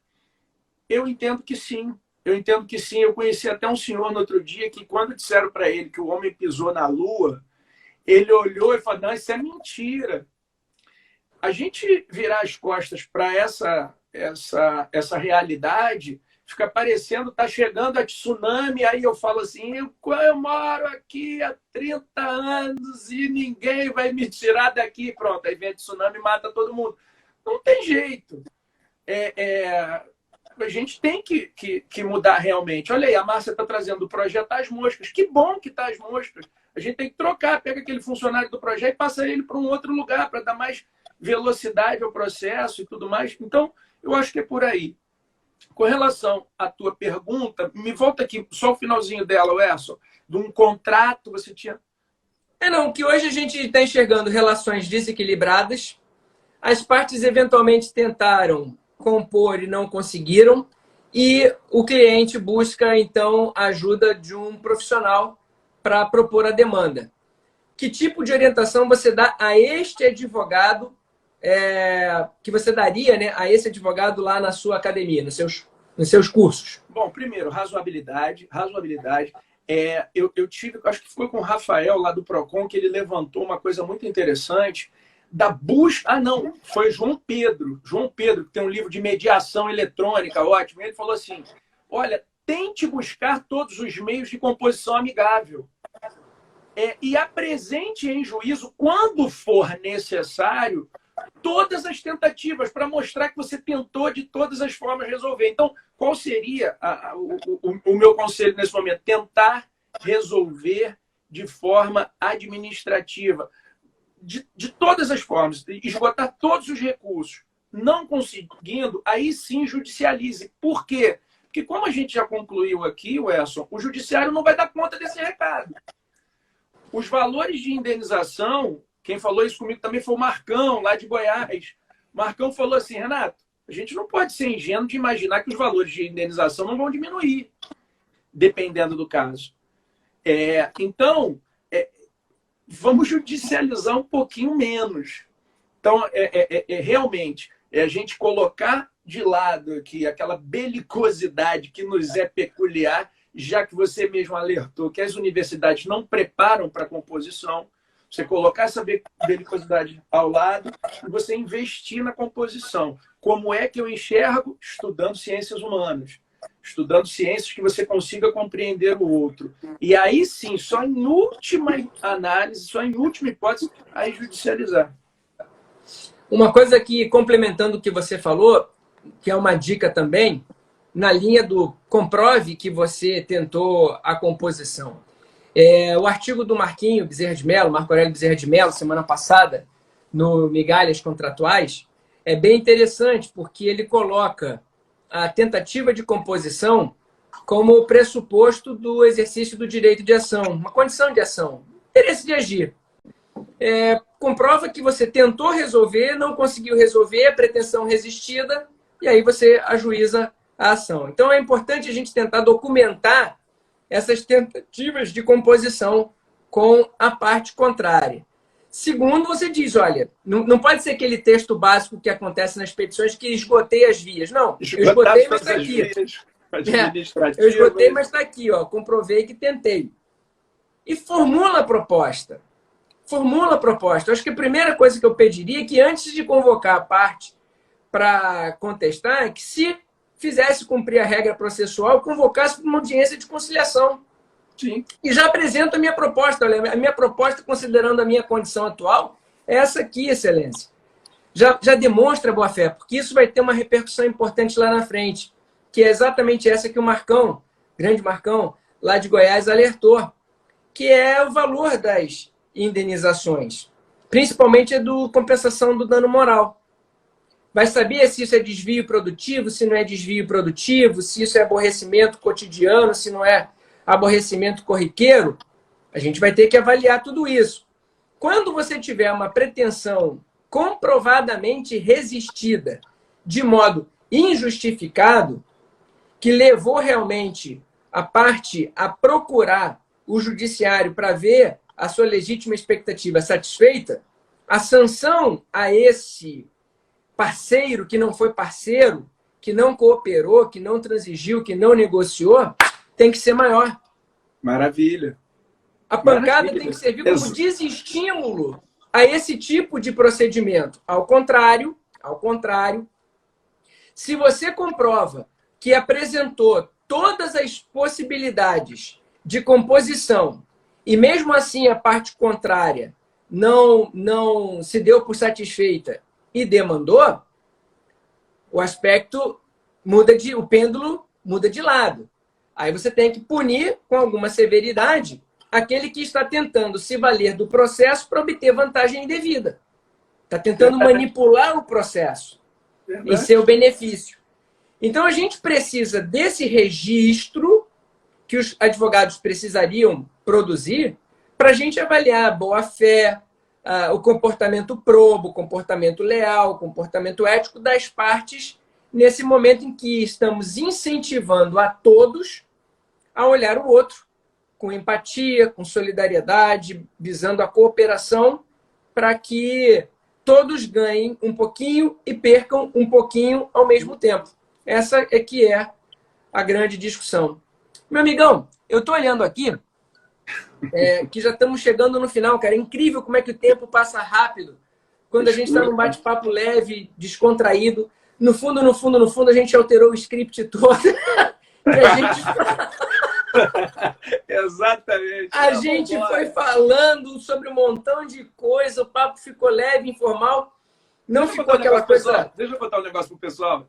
Eu entendo que sim. Eu entendo que sim. Eu conheci até um senhor no outro dia que, quando disseram para ele que o homem pisou na Lua, ele olhou e falou, não, isso é mentira. A gente virar as costas para essa realidade, fica parecendo, está chegando a tsunami, aí eu falo assim, eu moro aqui há 30 anos e ninguém vai me tirar daqui. Pronto, aí vem a tsunami e mata todo mundo. Não tem jeito. A gente tem que mudar realmente. Olha aí, a Márcia está trazendo o projeto As Moscas. Que bom que está As Moscas. A gente tem que trocar, pega aquele funcionário do projeto e passa ele para um outro lugar, para dar mais velocidade ao processo e tudo mais. Então, eu acho que é por aí. Com relação à tua pergunta, me volta aqui, só o finalzinho dela, Werson, de um contrato, você tinha... Não, que hoje a gente está enxergando relações desequilibradas, as partes eventualmente tentaram compor e não conseguiram, e o cliente busca, então, a ajuda de um profissional para propor a demanda. Que tipo de orientação você dá a este advogado que você daria, né, a esse advogado lá na sua academia, nos seus cursos? Bom, primeiro, razoabilidade. Eu tive, acho que foi com o Rafael lá do Procon, que ele levantou uma coisa muito interessante da busca... não, foi João Pedro, que tem um livro de mediação eletrônica, ótimo. Ele falou assim, olha, tente buscar todos os meios de composição amigável. E apresente em juízo, quando for necessário, todas as tentativas para mostrar que você tentou de todas as formas resolver. Então, qual seria o meu conselho nesse momento? Tentar resolver de forma administrativa, de todas as formas, esgotar todos os recursos. Não conseguindo, aí sim judicialize. Por quê? Porque, como a gente já concluiu aqui, Werson, o judiciário não vai dar conta desse recado. Os valores de indenização, quem falou isso comigo também foi o Marcão, lá de Goiás. O Marcão falou assim, Renato, a gente não pode ser ingênuo de imaginar que os valores de indenização não vão diminuir, dependendo do caso. Então, vamos judicializar um pouquinho menos. Então, realmente, a gente colocar de lado aqui aquela belicosidade que nos é peculiar, já que você mesmo alertou que as universidades não preparam para a composição, você colocar essa belicosidade ao lado e você investir na composição. Como é que eu enxergo? Estudando ciências humanas. Estudando ciências que você consiga compreender o outro. E aí sim, só em última análise, só em última hipótese, aí judicializar. Uma coisa que, complementando o que você falou, que é uma dica também, na linha do comprove que você tentou a composição. O artigo do Marquinho Bezerra de Mello, Marco Aurélio Bezerra de Mello, semana passada, no Migalhas Contratuais, é bem interessante, porque ele coloca a tentativa de composição como pressuposto do exercício do direito de ação, uma condição de ação, interesse de agir. Comprova que você tentou resolver, não conseguiu resolver, pretensão resistida, e aí você ajuiza a ação. Então, é importante a gente tentar documentar essas tentativas de composição com a parte contrária. Segundo, você diz, olha, não pode ser aquele texto básico que acontece nas petições que esgotei as vias. Não, eu esgotei, mas está aqui. Eu esgotei, mas está aqui, ó, comprovei que tentei. E formula a proposta. Formula a proposta. Eu acho que a primeira coisa que eu pediria é que, antes de convocar a parte para contestar, é que, se fizesse cumprir a regra processual, convocasse para uma audiência de conciliação. Sim. E já apresento a minha proposta. Olha, a minha proposta, considerando a minha condição atual, é essa aqui, Excelência. Já demonstra boa-fé, porque isso vai ter uma repercussão importante lá na frente, que é exatamente essa que o Marcão, grande Marcão, lá de Goiás, alertou, que é o valor das indenizações, principalmente a do compensação do dano moral. Vai saber se isso é desvio produtivo, se não é desvio produtivo, se isso é aborrecimento cotidiano, se não é aborrecimento corriqueiro. A gente vai ter que avaliar tudo isso. Quando você tiver uma pretensão comprovadamente resistida, de modo injustificado, que levou realmente a parte a procurar o judiciário para ver a sua legítima expectativa satisfeita, a sanção a esse parceiro que não foi parceiro, que não cooperou, que não transigiu, que não negociou, tem que ser maior. Maravilha. A pancada tem que servir como desestímulo a esse tipo de procedimento. Ao contrário, se você comprova que apresentou todas as possibilidades de composição e mesmo assim a parte contrária não se deu por satisfeita e demandou, o aspecto o pêndulo muda de lado. Aí você tem que punir com alguma severidade aquele que está tentando se valer do processo para obter vantagem indevida. Está tentando manipular o processo em seu benefício. Então, a gente precisa desse registro que os advogados precisariam produzir para a gente avaliar a boa-fé, o comportamento probo, o comportamento leal, o comportamento ético das partes nesse momento em que estamos incentivando a todos a olhar o outro com empatia, com solidariedade, visando a cooperação para que todos ganhem um pouquinho e percam um pouquinho ao mesmo tempo. Essa é que é a grande discussão. Meu amigão, eu estou olhando aqui, que já estamos chegando no final, cara. É incrível como é que o tempo passa rápido quando a gente está num bate-papo leve, descontraído. No fundo, a gente alterou o script todo. E a gente... Exatamente. A gente foi falando sobre um montão de coisa, o papo ficou leve, informal. Não ficou aquela coisa... Deixa eu contar um negócio pro pessoal.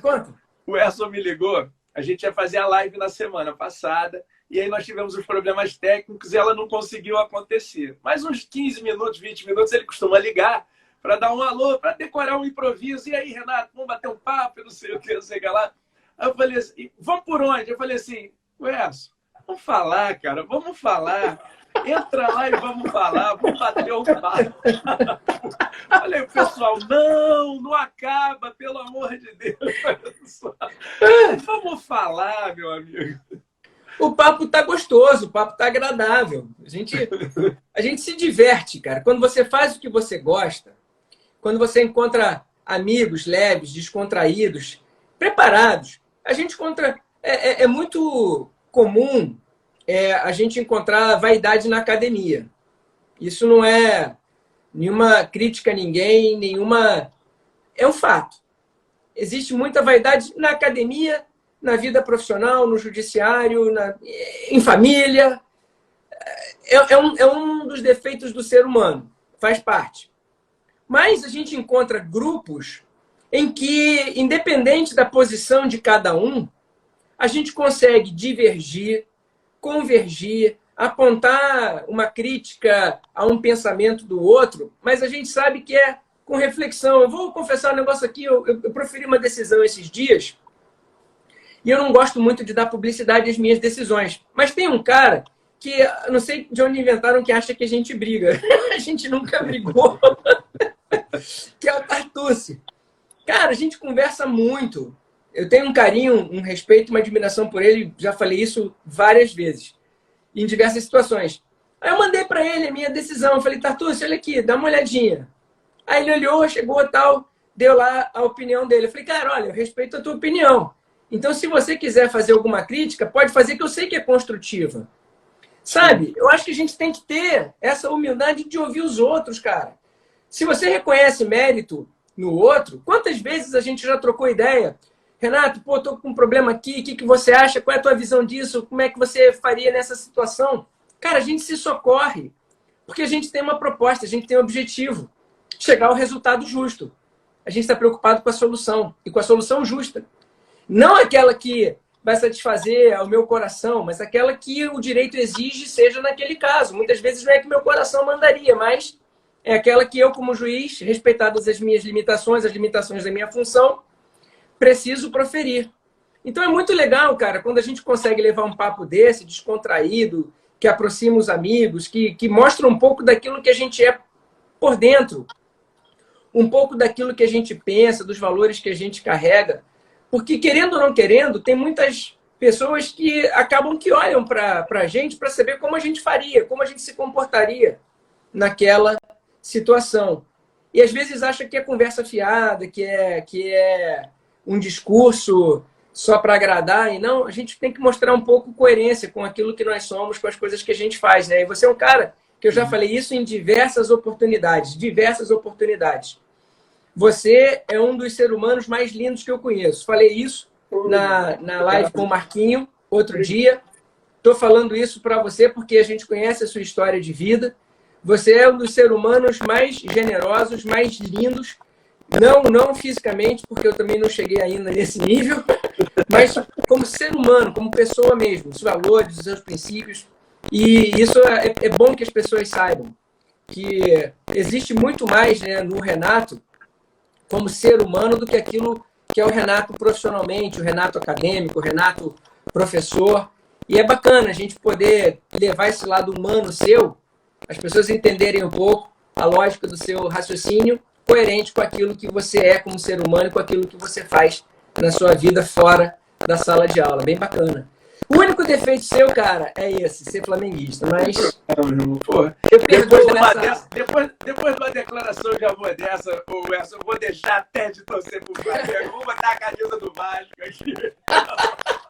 Conta. O Erson me ligou, a gente ia fazer a live na semana passada, e aí nós tivemos os problemas técnicos e ela não conseguiu acontecer. Mais uns 15 minutos, 20 minutos, ele costuma ligar para dar um alô, para decorar um improviso. E aí, Renato, vamos bater um papo, não sei o que, não sei o que lá. Aí eu falei assim, vamos por onde? Eu falei assim, Erson, vamos falar, cara, vamos falar. Entra lá e vamos falar, vamos bater um papo. Falei, pessoal, não acaba, pelo amor de Deus. Vamos falar, meu amigo. O papo tá gostoso, o papo tá agradável. A gente se diverte, cara. Quando você faz o que você gosta, quando você encontra amigos leves, descontraídos, preparados, a gente encontra... É muito comum a gente encontrar vaidade na academia. Isso não é nenhuma crítica a ninguém, nenhuma... É um fato. Existe muita vaidade na academia, na vida profissional, no judiciário, em família. É um dos defeitos do ser humano. Faz parte. Mas a gente encontra grupos em que, independente da posição de cada um, a gente consegue divergir, convergir, apontar uma crítica a um pensamento do outro, mas a gente sabe que é com reflexão. Eu vou confessar um negócio aqui, eu proferi uma decisão esses dias e eu não gosto muito de dar publicidade às minhas decisões. Mas tem um cara que, não sei de onde inventaram, que acha que a gente briga. A gente nunca brigou. Que é o Tartucci. Cara, a gente conversa muito. Eu tenho um carinho, um respeito, uma admiração por ele. Já falei isso várias vezes, em diversas situações. Aí eu mandei para ele a minha decisão. Eu falei, Tartucci, olha aqui, dá uma olhadinha. Aí ele olhou, chegou tal, deu lá a opinião dele. Eu falei, cara, olha, eu respeito a tua opinião. Então, se você quiser fazer alguma crítica, pode fazer, que eu sei que é construtiva. Sabe? Eu acho que a gente tem que ter essa humildade de ouvir os outros, cara. Se você reconhece mérito no outro, quantas vezes a gente já trocou ideia Renato, pô, tô com um problema aqui, o que você acha? Qual é a tua visão disso? Como é que você faria nessa situação? Cara, a gente se socorre, porque a gente tem uma proposta, a gente tem um objetivo, chegar ao resultado justo. A gente está preocupado com a solução, e com a solução justa. Não aquela que vai satisfazer ao meu coração, mas aquela que o direito exige seja naquele caso. Muitas vezes não é que meu coração mandaria, mas é aquela que eu, como juiz, respeitadas as minhas limitações, as limitações da minha função, preciso proferir. Então é muito legal, cara, quando a gente consegue levar um papo desse, descontraído, que aproxima os amigos, que mostra um pouco daquilo que a gente é por dentro, um pouco daquilo que a gente pensa, dos valores que a gente carrega. Porque, querendo ou não querendo, tem muitas pessoas que acabam que olham para a gente para saber como a gente faria, como a gente se comportaria naquela situação. E às vezes acha que é conversa fiada, que é um discurso só para agradar. E não, a gente tem que mostrar um pouco coerência com aquilo que nós somos, com as coisas que a gente faz, né? E você é um cara que eu já falei isso em diversas oportunidades. Você é um dos seres humanos mais lindos que eu conheço. Falei isso na live com o Marquinho outro dia. Estou falando isso para você porque a gente conhece a sua história de vida. Você é um dos seres humanos mais generosos, mais lindos. Não fisicamente, porque eu também não cheguei ainda nesse nível, mas como ser humano, como pessoa mesmo, os valores, os seus princípios. E isso é bom que as pessoas saibam, que existe muito mais, né, no Renato como ser humano do que aquilo que é o Renato profissionalmente, o Renato acadêmico, o Renato professor. E é bacana a gente poder levar esse lado humano seu, as pessoas entenderem um pouco a lógica do seu raciocínio, coerente com aquilo que você é como ser humano e com aquilo que você faz na sua vida fora da sala de aula. Bem bacana. O único defeito seu, cara, é esse, ser flamenguista, mas... Porra. Eu perdoo Depois de uma declaração já vou dessa, eu vou deixar até de torcer pro Flamengo. Vou botar a camisa do Vasco aqui.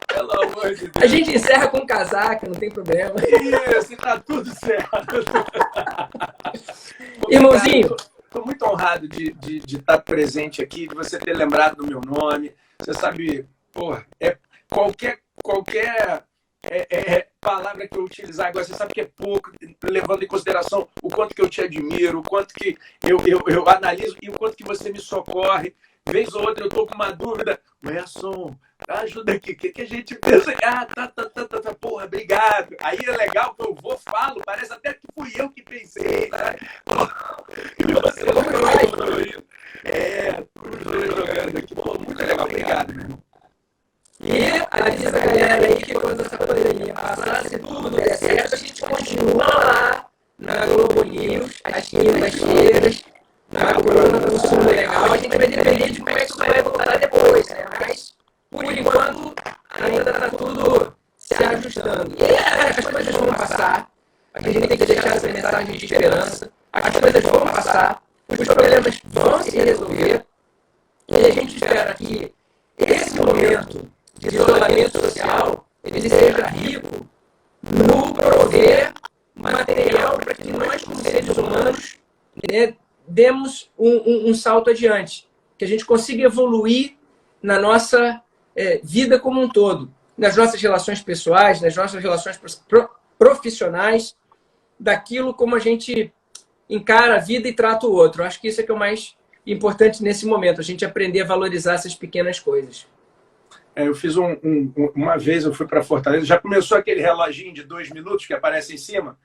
Pelo amor de Deus. A gente encerra com casaco, não tem problema. Isso, tá tudo certo. Irmãozinho... Estou muito honrado de estar presente aqui, de você ter lembrado do meu nome. Você sabe, porra, qualquer palavra que eu utilizar agora, você sabe que é pouco, levando em consideração o quanto que eu te admiro, o quanto que eu analiso e o quanto que você me socorre. Vez ou outra eu estou com uma dúvida. Gerson, ajuda aqui, o que a gente pensa? Tá, porra, obrigado. Aí é legal que eu vou, falo, parece até que fui eu que pensei, né? E você falou isso. Os dois jogando aqui, pô, muito legal, obrigado, meu irmão. E avisa a galera aí que quando essa pandemia passar, se tudo der certo, a gente continua lá na Globo News, às quintas-feiras, na Corona do Sul Legal. A gente vai depender de como é que isso vai voltar depois, né? Mas, por enquanto, ainda está tudo se ajustando. E as coisas vão passar. A gente tem que deixar essa mensagem de esperança. As coisas vão passar. Os problemas vão se resolver. E a gente espera que esse momento de isolamento social ele seja rico no prover material para que nós, como seres humanos, né, demos um salto adiante, que a gente consiga evoluir na nossa vida como um todo, nas nossas relações pessoais, nas nossas relações profissionais, daquilo como a gente encara a vida e trata o outro. Eu acho que isso é que é o mais importante nesse momento, a gente aprender a valorizar essas pequenas coisas. Eu fiz uma vez, eu fui para Fortaleza, já começou aquele reloginho de 2 minutos que aparece em cima?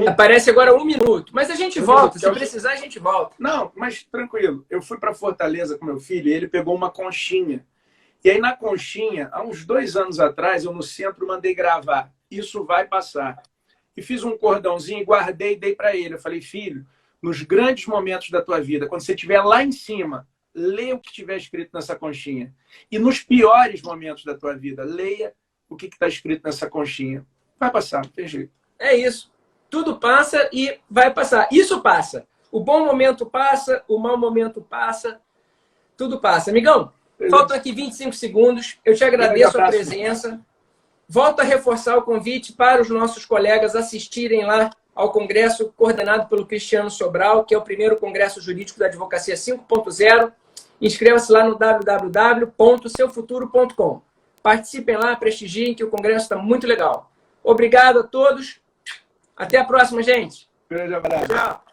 Aparece agora 1 minuto, mas a gente volta, se precisar a gente volta. Não, mas tranquilo, eu fui para Fortaleza com meu filho e ele pegou uma conchinha. E aí na conchinha, há uns 2 anos atrás, eu no centro mandei gravar, isso vai passar. E fiz um cordãozinho, guardei e dei para ele. Eu falei, filho, nos grandes momentos da tua vida, quando você estiver lá em cima, leia o que estiver escrito nessa conchinha. E nos piores momentos da tua vida, leia o que está escrito nessa conchinha. Vai passar, não tem jeito. É isso. Tudo passa e vai passar. Isso passa. O bom momento passa, o mau momento passa, tudo passa. Amigão, faltam aqui 25 segundos. Eu te agradeço a presença. Volto a reforçar o convite para os nossos colegas assistirem lá ao congresso coordenado pelo Cristiano Sobral, que é o primeiro congresso jurídico da Advocacia 5.0. Inscreva-se lá no www.seufuturo.com. Participem lá, prestigiem, que o congresso está muito legal. Obrigado a todos. Até a próxima, gente. Grande abraço. Tchau.